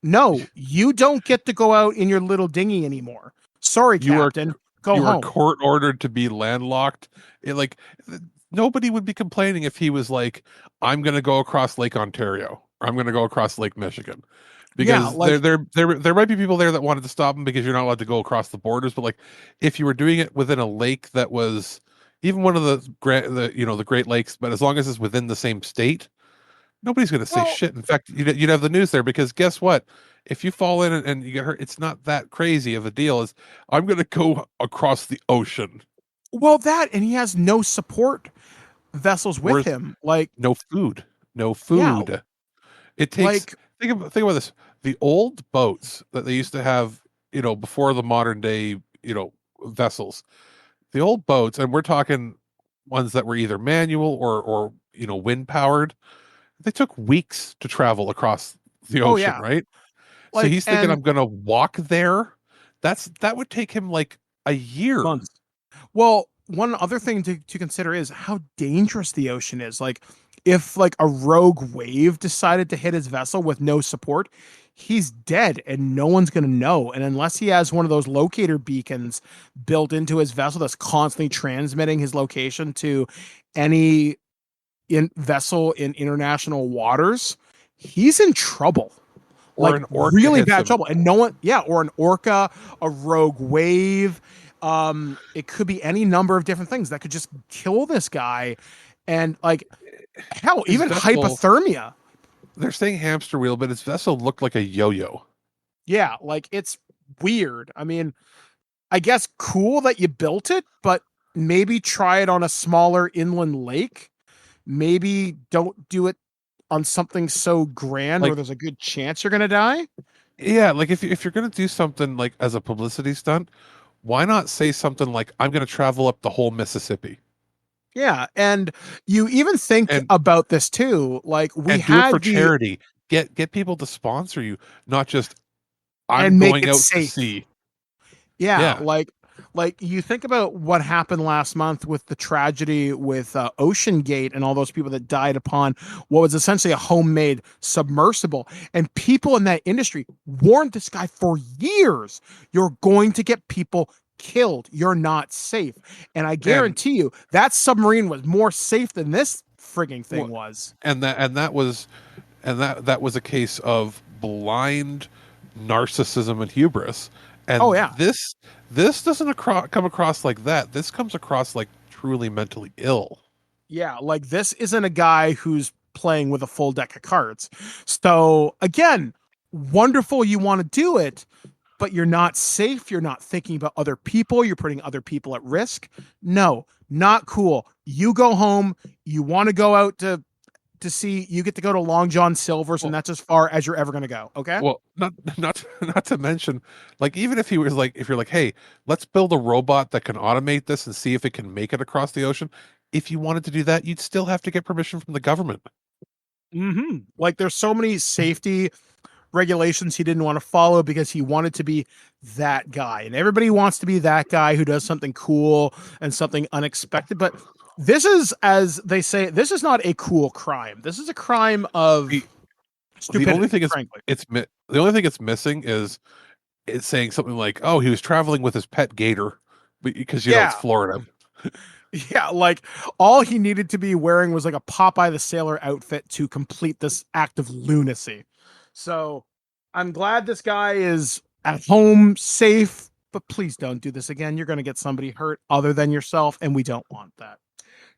No, you don't get to go out in your little dinghy anymore. Sorry, Captain. Go home. You are court ordered to be landlocked. Nobody would be complaining if he was like, I'm going to go across Lake Ontario, or I'm going to go across Lake Michigan. Because there might be people there that wanted to stop him because you're not allowed to go across the borders. But like, if you were doing it within a lake that was even one of the Great Lakes, but as long as it's within the same state, nobody's going to say shit. In fact, you'd have the news there, because guess what? If you fall in and you get hurt, it's not that crazy of a deal as I'm going to go across the ocean. Well, and he has no support vessels with him. Like, no food. Yeah. It takes, think about this. The old boats that they used to have, before the modern day, vessels, the old boats, and we're talking ones that were either manual or wind powered. They took weeks to travel across the ocean, right? So he's thinking, I'm going to walk there. That would take him like a year. Months. Well, one other thing to consider is how dangerous the ocean is. Like, if like a rogue wave decided to hit his vessel with no support, he's dead and no one's going to know. And unless he has one of those locator beacons built into his vessel that's constantly transmitting his location to any vessel in international waters, he's in trouble. Or an orca, really bad trouble. And no one, or an orca, a rogue wave. It could be any number of different things that could just kill this guy. And like, hell, even hypothermia. They're saying hamster wheel, but his vessel looked like a yo-yo. Yeah, like, it's weird. I mean, I guess cool that you built it, but maybe try it on a smaller inland lake. Maybe don't do it on something so grand where there's a good chance you're going to die. Yeah, like if you're gonna do something like as a publicity stunt, why not say something like, I'm gonna travel up the whole Mississippi? Yeah, and you even think And about this too. Like we and do it for had the charity. Get people to sponsor you, not just I'm and make going it out to safe. sea. Yeah, Yeah. like you think about what happened last month with the tragedy with Ocean Gate and all those people that died upon what was essentially a homemade submersible, and people in that industry warned this guy for years. You're going to get people killed. You're not safe, and I guarantee you that submarine was more safe than this frigging thing was. And that was a case of blind narcissism and hubris. And this doesn't come across like that. This comes across like truly mentally ill. Yeah, like this isn't a guy who's playing with a full deck of cards. So again, wonderful you want to do it, but you're not safe. You're not thinking about other people. You're putting other people at risk. No, not cool. You go home. You want to go out to see, you get to go to Long John Silver's, and that's as far as you're ever going to go. Okay. Well, not to mention, like, even if he was like, if you're like, hey, let's build a robot that can automate this and see if it can make it across the ocean. If you wanted to do that, you'd still have to get permission from the government. Mm-hmm. Like there's so many safety regulations he didn't want to follow because he wanted to be that guy, and everybody wants to be that guy who does something cool and something unexpected. But this is, as they say, this is not a cool crime. This is a crime of stupidity. The only thing is, frankly, the only thing it's missing is it's saying something like, "Oh, he was traveling with his pet gator," because you know it's Florida. Yeah, like all he needed to be wearing was like a Popeye the Sailor outfit to complete this act of lunacy. So I'm glad this guy is at home, safe, but please don't do this again. You're going to get somebody hurt other than yourself, and we don't want that.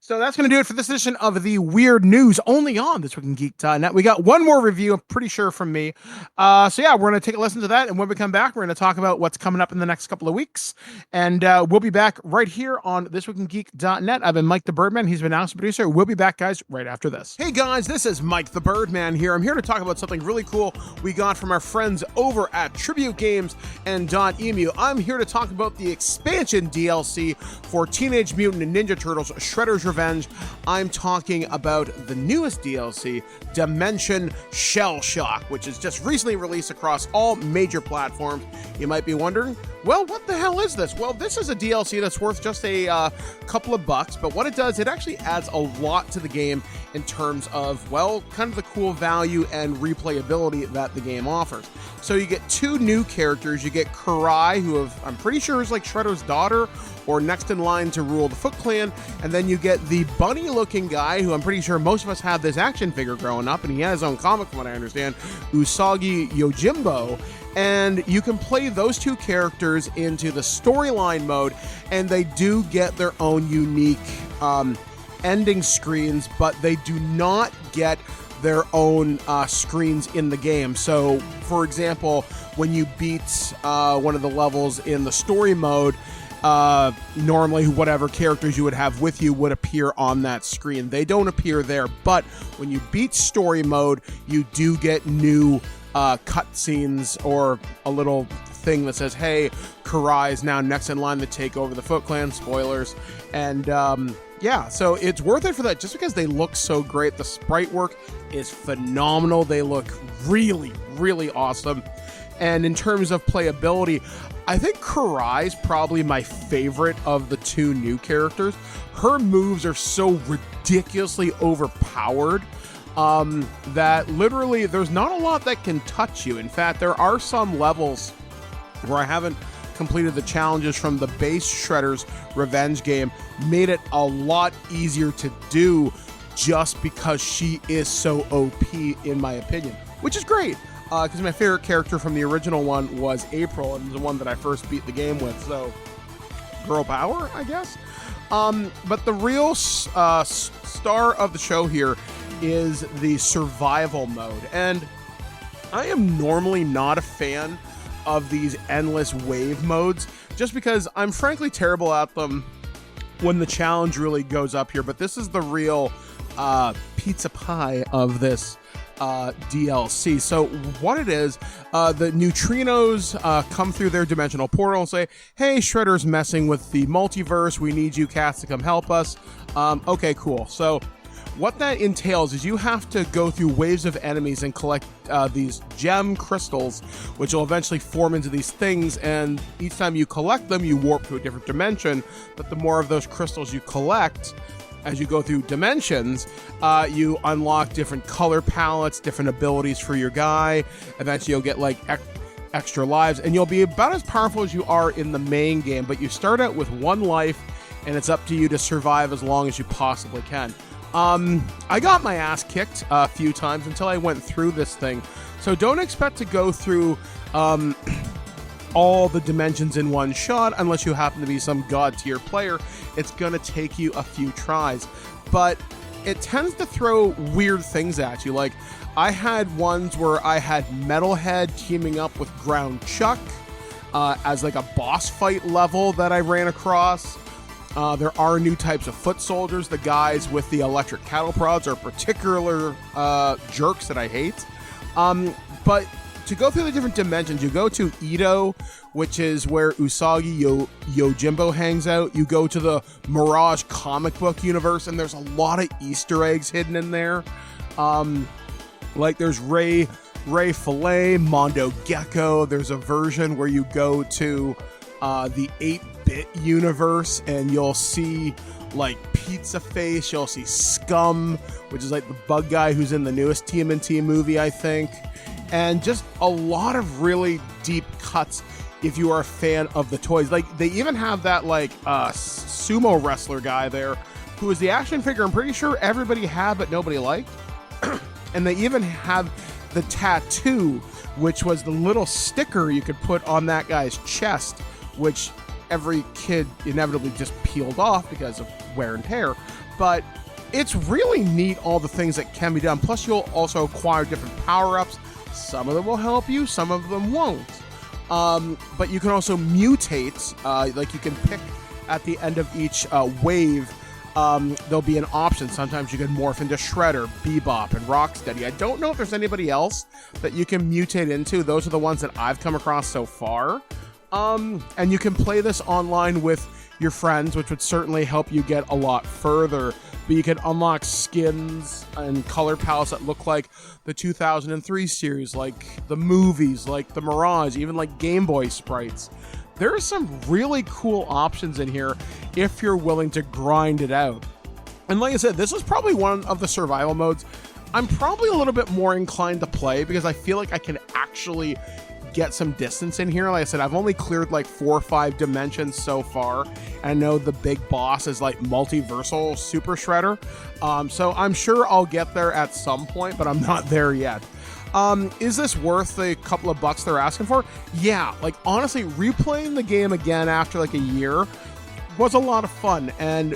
So that's going to do it for this edition of the Weird News, only on ThisWeekInGeek.net. We got one more review, I'm pretty sure, from me. So yeah, we're going to take a listen to that, and when we come back, we're going to talk about what's coming up in the next couple of weeks. And we'll be back right here on ThisWeekInGeek.net. I've been Mike the Birdman. He's been Alice, producer. We'll be back, guys, right after this. Hey, guys, this is Mike the Birdman here. I'm here to talk about something really cool we got from our friends over at Tribute Games and .emu. I'm here to talk about the expansion DLC for Teenage Mutant Ninja Turtles Shredder's Revenge. I'm talking about the newest DLC, Dimension Shellshock, which is just recently released across all major platforms. You might be wondering, well, what the hell is this? Well, this is a DLC that's worth just a couple of bucks, but what it does, it actually adds a lot to the game in terms of, well, kind of the cool value and replayability that the game offers. So you get two new characters. You get Karai, who I'm pretty sure is like Shredder's daughter, or next in line to rule the Foot Clan, and then you get the bunny-looking guy, who I'm pretty sure most of us had this action figure growing up, and he has his own comic from what I understand, Usagi Yojimbo, and you can play those two characters into the storyline mode, and they do get their own unique ending screens, but they do not get their own screens in the game. So, for example, when you beat one of the levels in the story mode, normally whatever characters you would have with you would appear on that screen. They don't appear there, but when you beat story mode, you do get new cutscenes or a little thing that says, hey, Karai is now next in line to take over the Foot Clan. Spoilers. And yeah, so it's worth it for that just because they look so great. The sprite work is phenomenal. They look really, really awesome. And in terms of playability, I think Karai is probably my favorite of the two new characters. Her moves are so ridiculously overpowered that literally there's not a lot that can touch you. In fact, there are some levels where I haven't completed the challenges from the base Shredder's Revenge game, made it a lot easier to do just because she is so OP, in my opinion, which is great. Because my favorite character from the original one was April, and the one that I first beat the game with. So, girl power, I guess. But the real star of the show here is the survival mode. And I am normally not a fan of these endless wave modes, just because I'm frankly terrible at them when the challenge really goes up here. But this is the real pizza pie of this DLC. So what it is, the neutrinos come through their dimensional portal and say, hey, Shredder's messing with the multiverse. We need you cats to come help us. Okay, cool. So what that entails is you have to go through waves of enemies and collect these gem crystals, which will eventually form into these things, and each time you collect them, you warp to a different dimension. But the more of those crystals you collect, as you go through dimensions, you unlock different color palettes, different abilities for your guy. Eventually, you'll get like extra lives, and you'll be about as powerful as you are in the main game. But you start out with 1 life, and it's up to you to survive as long as you possibly can. I got my ass kicked a few times until I went through this thing. So don't expect to go through all the dimensions in one shot unless you happen to be some god tier player. It's gonna take you a few tries, but it tends to throw weird things at you. Like, I had ones where I had Metalhead teaming up with Ground Chuck as like a boss fight level that I ran across. There are new types of foot soldiers. The guys with the electric cattle prods are particular jerks that I hate. But to go through the different dimensions, you go to Edo, which is where Usagi Yojimbo hangs out. You go to the Mirage comic book universe, and there's a lot of Easter eggs hidden in there. Like there's Ray Fillet, Mondo Gecko. There's a version where you go to the 8-bit universe, and you'll see like Pizza Face. You'll see Scum, which is like the bug guy who's in the newest TMNT movie, I think. And just a lot of really deep cuts if you are a fan of the toys. Like, they even have that, like, sumo wrestler guy there who is the action figure I'm pretty sure everybody had but nobody liked. And they even have the tattoo, which was the little sticker you could put on that guy's chest, which every kid inevitably just peeled off because of wear and tear. But it's really neat, all the things that can be done. Plus, you'll also acquire different power-ups. Some of them will help you, some of them won't. But you can also mutate, like you can pick at the end of each wave, there'll be an option. Sometimes you can morph into Shredder, Bebop, and Rocksteady. I don't know if there's anybody else that you can mutate into. Those are the ones that I've come across so far. And you can play this online with your friends, which would certainly help you get a lot further. But you can unlock skins and color palettes that look like the 2003 series, like the movies, like the Mirage, even like Game Boy sprites. There are some really cool options in here if you're willing to grind it out. And like I said, this is probably one of the survival modes I'm probably a little bit more inclined to play because I feel like I can actually get some distance in here. Like I said, I've only cleared like 4 or 5 dimensions so far. I know the big boss is like multiversal Super Shredder. So I'm sure I'll get there at some point, but I'm not there yet. Is this worth the couple of bucks they're asking for? Yeah, like honestly, replaying the game again after like a year was a lot of fun, and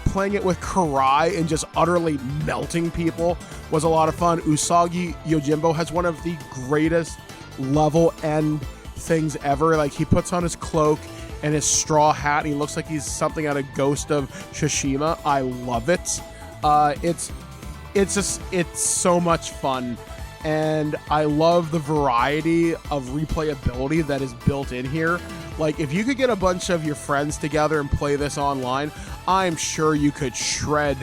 playing it with Karai and just utterly melting people was a lot of fun. Usagi Yojimbo has one of the greatest level end things ever. Like, he puts on his cloak and his straw hat and he looks like he's something out of Ghost of Tsushima. I love it. It's so much fun, and I love the variety of replayability that is built in here. Like, if you could get a bunch of your friends together and play this online, I'm sure you could shred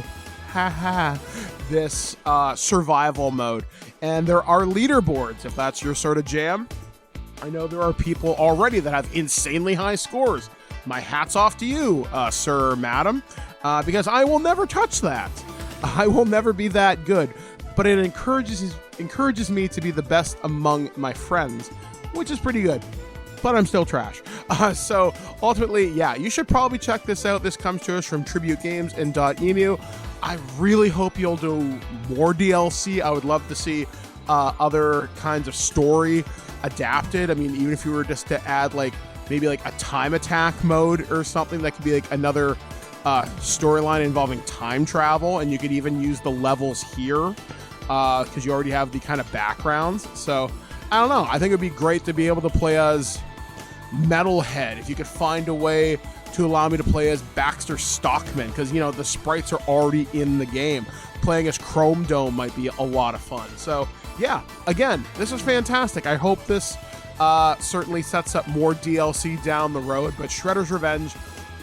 this survival mode. And there are leaderboards if that's your sort of jam. I know there are people already that have insanely high scores. My hat's off to you, sir or madam, because I will never touch that. I will never be that good. But it encourages me to be the best among my friends, which is pretty good. But I'm still trash. So ultimately, yeah, you should probably check this out. This comes to us from Tribute Games and .emu. I really hope you'll do more DLC. I would love to see other kinds of story adapted. I mean, even if you were just to add like maybe like a time attack mode or something, that could be like another storyline involving time travel, and you could even use the levels here because you already have the kind of backgrounds. So I don't know. I think it'd be great to be able to play as Metalhead if you could find a way to allow me to play as Baxter Stockman, because, you know, the sprites are already in the game. Playing as Chrome Dome might be a lot of fun. So, yeah, again, this is fantastic. I hope this certainly sets up more DLC down the road, but Shredder's Revenge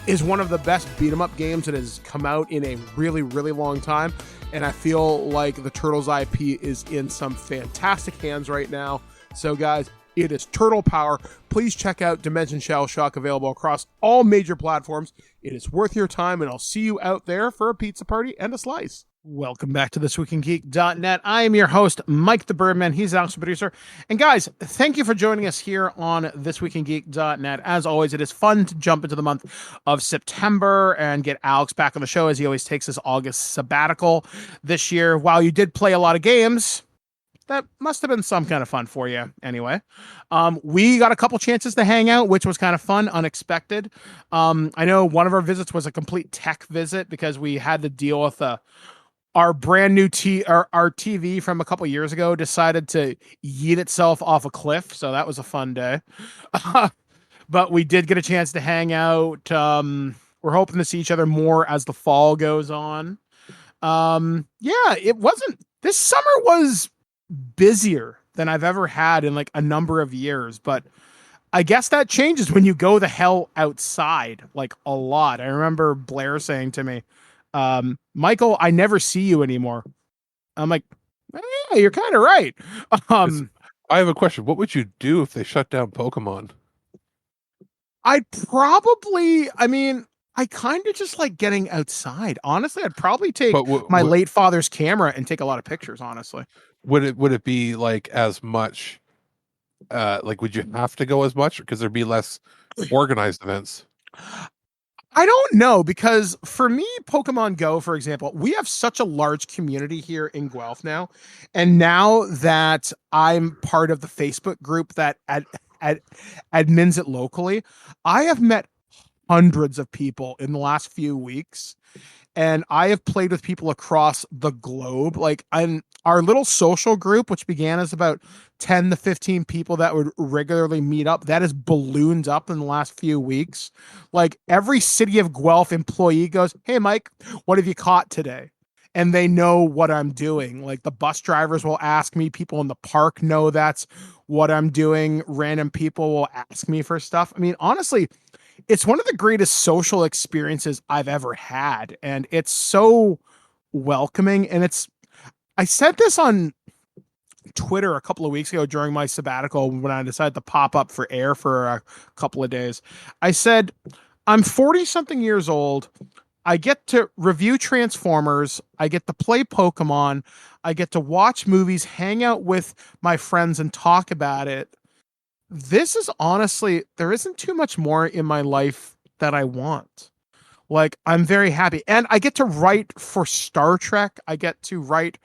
is one of the best beat-em-up games that has come out in a really, really long time, and I feel like the Turtles IP is in some fantastic hands right now. So, guys, it is Turtle Power. Please check out Dimension Shellshock, available across all major platforms. It is worth your time, and I'll see you out there for a pizza party and a slice. Welcome back to ThisWeekInGeek.net. I am your host, Mike the Birdman. He's Alex, the producer. And guys, thank you for joining us here on ThisWeekInGeek.net. As always, it is fun to jump into the month of September and get Alex back on the show, as he always takes his August sabbatical. This year, while you did play a lot of games, that must have been some kind of fun for you anyway. We got a couple chances to hang out, which was kind of fun, unexpected. I know one of our visits was a complete tech visit because we had to deal with our brand new our TV from a couple years ago decided to yeet itself off a cliff. So that was a fun day. But we did get a chance to hang out. We're hoping to see each other more as the fall goes on. This summer was busier than I've ever had in like a number of years, but I guess that changes when you go the hell outside, like a lot. I remember Blair saying to me, Michael, I never see you anymore. I'm like, yeah, you're kind of right. I have a question. What would you do if they shut down Pokemon? I kind of just like getting outside. Honestly, I'd probably take my late father's camera and take a lot of pictures, honestly. Would it be like as much, like, would you have to go as much, because there'd be less organized events? I don't know, because for me, Pokemon Go, for example, we have such a large community here in Guelph now. And now that I'm part of the Facebook group that admins it locally, I have met hundreds of people in the last few weeks. And I have played with people across the globe. Like, our little social group, which began as about 10 to 15 people that would regularly meet up, that has ballooned up in the last few weeks. Like, every City of Guelph employee goes, "Hey, Mike, what have you caught today?" And they know what I'm doing. Like, the bus drivers will ask me. People in the park know that's what I'm doing. Random people will ask me for stuff. I mean, honestly, it's one of the greatest social experiences I've ever had. And it's so welcoming. And I said this on Twitter a couple of weeks ago during my sabbatical when I decided to pop up for air for a couple of days. I said, I'm 40 something years old. I get to review Transformers. I get to play Pokemon. I get to watch movies, hang out with my friends and talk about it. This is honestly, there isn't too much more in my life that I want. Like, I'm very happy. And I get to write for Star Trek. I get to write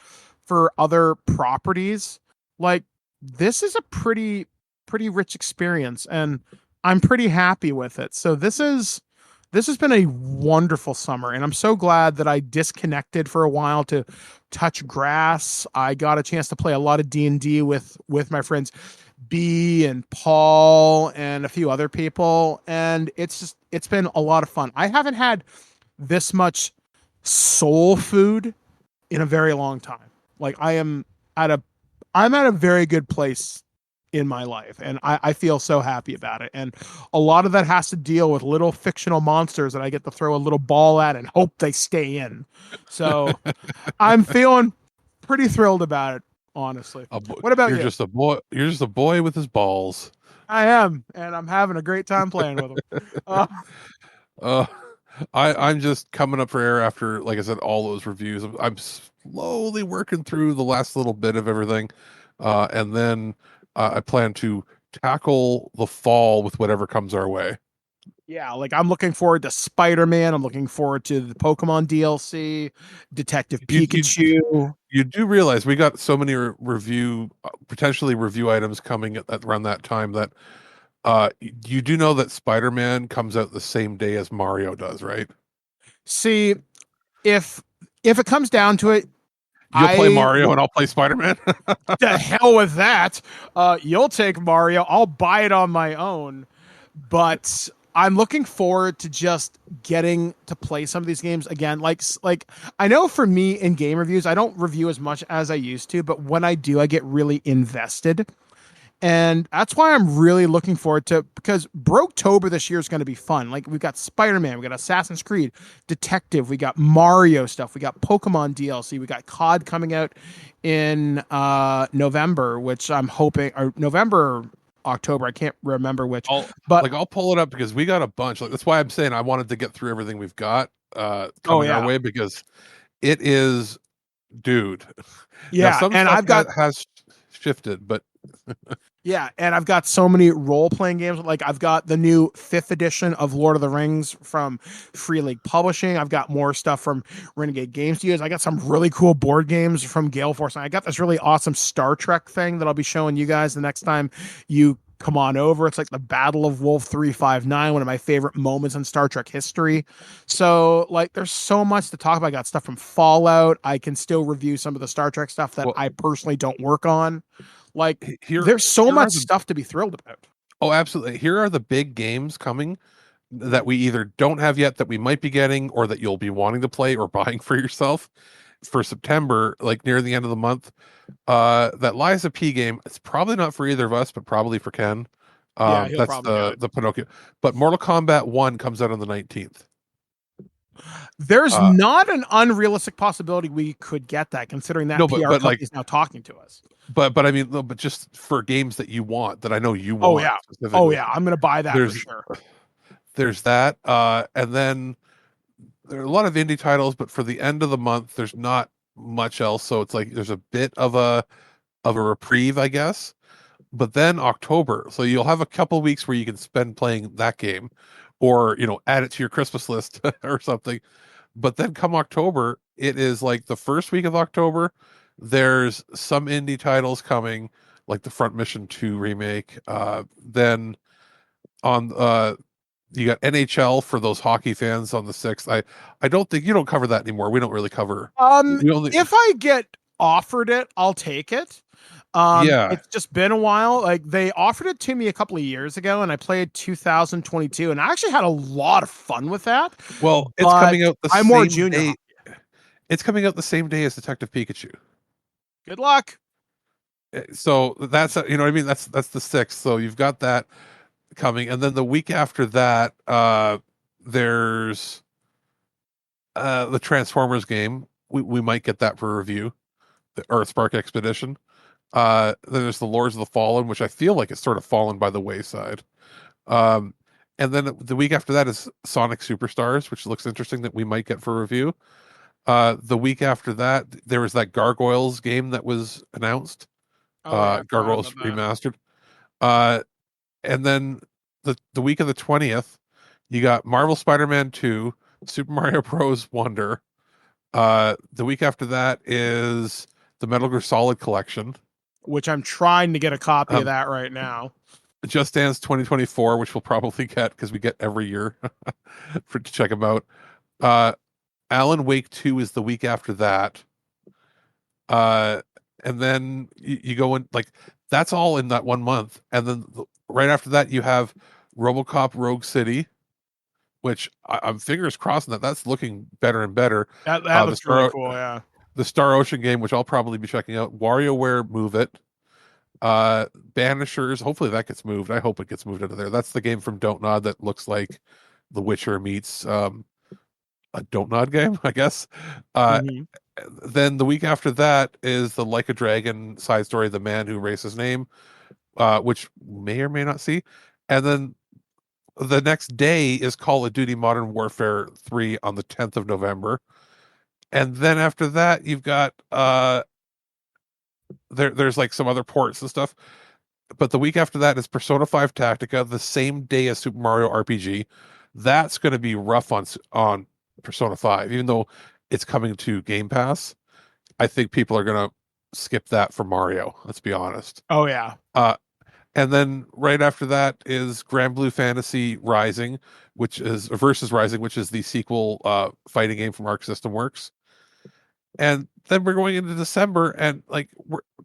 for other properties. Like, this is a pretty rich experience, and I'm pretty happy with it. So this has been a wonderful summer, and I'm so glad that I disconnected for a while to touch grass. I got a chance to play a lot of D&D with my friends B and Paul and a few other people, and it's been a lot of fun. I haven't had this much soul food in a very long time. Like, I'm at a very good place in my life, and I feel so happy about it. And a lot of that has to deal with little fictional monsters that I get to throw a little ball at and hope they stay in. So I'm feeling pretty thrilled about it, honestly. What about you? You're just a boy with his balls. I am, and I'm having a great time playing with them. I'm just coming up for air after, like I said, all those reviews. I'm slowly working through the last little bit of everything, and then I plan to tackle the fall with whatever comes our way. Yeah, like, I'm looking forward to Spider-Man. I'm looking forward to the Pokemon DLC, Detective Pikachu. You do realize we got so many potentially review items coming around that time that you do know that Spider-Man comes out the same day as Mario does, right? See, if it comes down to it, you'll play Mario and I'll play Spider-Man. The hell with that. You'll take Mario. I'll buy it on my own. But I'm looking forward to just getting to play some of these games again. Like I know for me in game reviews, I don't review as much as I used to, but when I do, I get really invested. And that's why I'm really looking forward to, because Broketober this year is going to be fun. Like we've got Spider-Man, we got Assassin's Creed, Detective, we got Mario stuff, we got Pokemon DLC, we got COD coming out in November, which I'm hoping, or November, October, I can't remember which. I'll pull it up because we got a bunch. Like, that's why I'm saying I wanted to get through everything we've got coming our way, because it is, dude. Yeah, now, some and stuff I've got has shifted, but yeah, and I've got so many role-playing games. Like I've got the new 5th edition of Lord of the Rings from Free League Publishing. I've got more stuff from Renegade Game Studios. I got some really cool board games from Gale Force. And I got this really awesome Star Trek thing that I'll be showing you guys the next time you come on over. It's like the Battle of Wolf 359, one of my favorite moments in Star Trek history. So like there's so much to talk about. I got stuff from Fallout. I can still review some of the Star Trek stuff that I personally don't work on. Like there's so much stuff to be thrilled about. Oh, absolutely. Here are the big games coming that we either don't have yet that we might be getting, or that you'll be wanting to play or buying for yourself for September, like near the end of the month. That Liza P game, it's probably not for either of us, but probably for Ken. That's the Pinocchio. But Mortal Kombat 1 comes out on the 19th. There's not an unrealistic possibility we could get that, considering that PR company is now talking to us. But I mean, but just for games that you want, that I know you want. Oh yeah, I'm gonna buy that for sure. There's that, and then there are a lot of indie titles, but for the end of the month, there's not much else. So it's like there's a bit of a reprieve, I guess. But then October, so you'll have a couple weeks where you can spend playing that game, or add it to your Christmas list or something. But then come October, it is like the first week of October. There's some indie titles coming, like the Front Mission 2 remake. Then on you got NHL for those hockey fans on the 6th. I don't think you don't cover that anymore. We don't really cover. If I get offered it, I'll take it. It's just been a while. Like they offered it to me a couple of years ago, and I played 2022, and I actually had a lot of fun with that. Well, it's coming out the same junior day. It's coming out the same day as Detective Pikachu. Good luck. So that's what I mean. That's the 6th. So you've got that coming, and then the week after that, there's the Transformers game. We might get that for review, the Earthspark Expedition. Then there's the Lords of the Fallen, which I feel like it's sort of fallen by the wayside. And then the week after that is Sonic Superstars, which looks interesting, that we might get for review. The week after that, there was that Gargoyles game that was announced. Gargoyles Remastered. And then the week of the 20th, you got Marvel Spider-Man 2, Super Mario Bros. Wonder. The week after that is the Metal Gear Solid Collection, which I'm trying to get a copy of that right now. Just Dance 2024, which we'll probably get because we get every year to check them out. Alan Wake 2 is the week after that. And then you go in, like, that's all in that 1 month. And then right after that, you have RoboCop Rogue City, which I'm fingers crossed that that's looking better and better. That looks really cool, yeah. The Star Ocean game, which I'll probably be checking out. WarioWare Move It. Banishers, hopefully that gets moved. I hope it gets moved out of there. That's the game from Don't Nod that looks like The Witcher meets a Don't Nod game, I guess. Then the week after that is the Like a Dragon side story, The Man Who Erased His Name, which may or may not see. And then the next day is Call of Duty Modern Warfare 3 on the 10th of November. And then after that, you've got there's like some other ports and stuff. But the week after that is Persona 5 Tactica, the same day as Super Mario RPG. That's going to be rough on Persona 5, even though it's coming to Game Pass. I think people are going to skip that for Mario. Let's be honest. Oh yeah. And then right after that is Grand Blue Fantasy Rising, which is Versus Rising, which is the sequel fighting game from Arc System Works. And then we're going into December, and like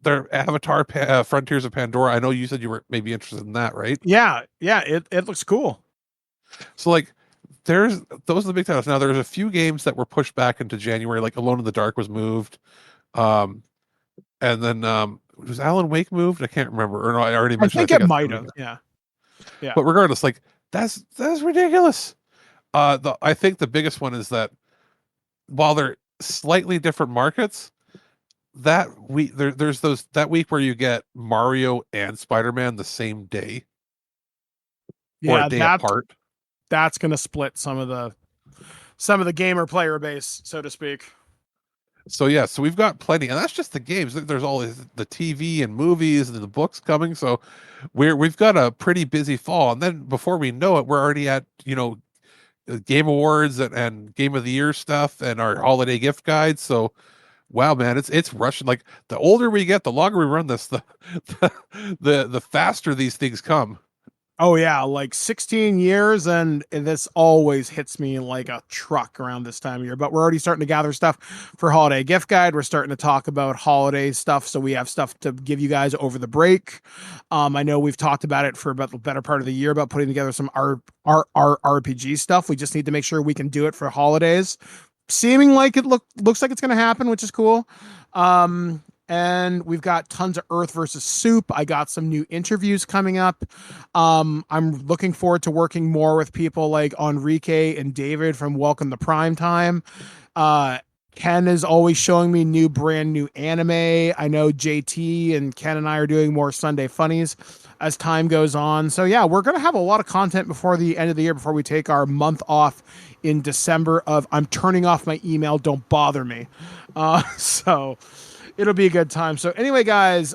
their Avatar Frontiers of Pandora. I know you said you were maybe interested in that, right? Yeah, it looks cool. So like, those are the big titles. Now there's a few games that were pushed back into January, like Alone in the Dark was moved, and then was Alan Wake moved? I can't remember. Or no, I already mentioned. I think it might have. Yeah. But regardless, like that's ridiculous. I think the biggest one is that while they're slightly different markets, that week there's that week where you get Mario and Spider-Man the same day, or a day apart. That's going to split some of the gamer player base, so to speak. So yeah, so we've got plenty, and that's just the games. There's all the TV and movies and the books coming. So we've got a pretty busy fall, and then before we know it, we're already at Game Awards and Game of the Year stuff and our holiday gift guides. So wow, man, it's rushing. Like the older we get, the longer we run this, the faster these things come. Oh yeah, like 16 years, and this always hits me like a truck around this time of year. But we're already starting to gather stuff for holiday gift guide. We're starting to talk about holiday stuff, so we have stuff to give you guys over the break. I know we've talked about it for about the better part of the year about putting together some our RPG stuff. We just need to make sure we can do it for holidays. Seeming like it looks like it's going to happen, which is cool. And we've got tons of Earth versus Soup. I got some new interviews coming up. I'm looking forward to working more with people like Enrique and David from Welcome to Primetime. Ken is always showing me brand new anime. I know JT and Ken and I are doing more Sunday funnies as time goes on. So yeah, we're going to have a lot of content before the end of the year, before we take our month off in December of I'm turning off my email. Don't bother me. So it'll be a good time. So anyway, guys,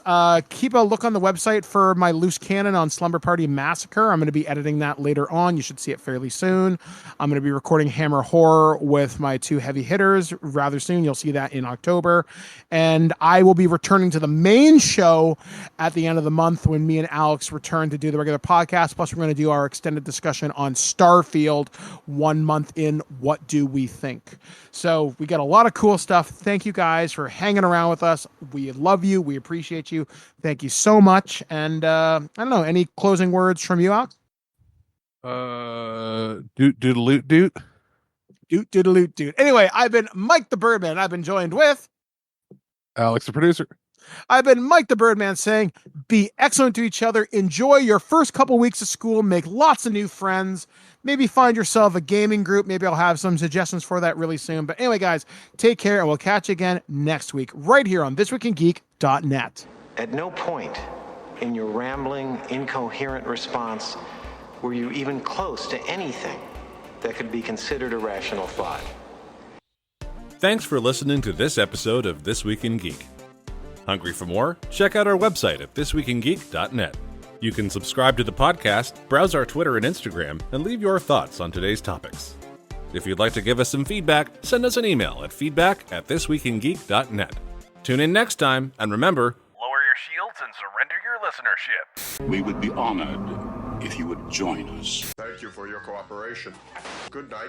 keep a look on the website for my loose cannon on Slumber Party Massacre. I'm going to be editing that later on. You should see it fairly soon. I'm going to be recording Hammer Horror with my two heavy hitters rather soon. You'll see that in October. And I will be returning to the main show at the end of the month when me and Alex return to do the regular podcast. Plus, we're going to do our extended discussion on Starfield 1 month in. What do we think? So we got a lot of cool stuff. Thank you guys for hanging around with us. We love you. We appreciate you. Thank you so much. And I don't know, any closing words from you, Alex? Doodaloot doot. Doodaloot doot. Anyway, I've been Mike the Birdman. I've been joined with Alex the producer. I've been Mike the Birdman saying, be excellent to each other. Enjoy your first couple weeks of school. Make lots of new friends. Maybe find yourself a gaming group. Maybe I'll have some suggestions for that really soon. But anyway, guys, take care, and we'll catch you again next week right here on ThisWeekInGeek.net. At no point in your rambling, incoherent response were you even close to anything that could be considered a rational thought. Thanks for listening to this episode of This Week in Geek. Hungry for more? Check out our website at ThisWeekInGeek.net. You can subscribe to the podcast, browse our Twitter and Instagram, and leave your thoughts on today's topics. If you'd like to give us some feedback, send us an email at feedback@thisweekingeek.net. Tune in next time, and remember, lower your shields and surrender your listenership. We would be honored if you would join us. Thank you for your cooperation. Good night.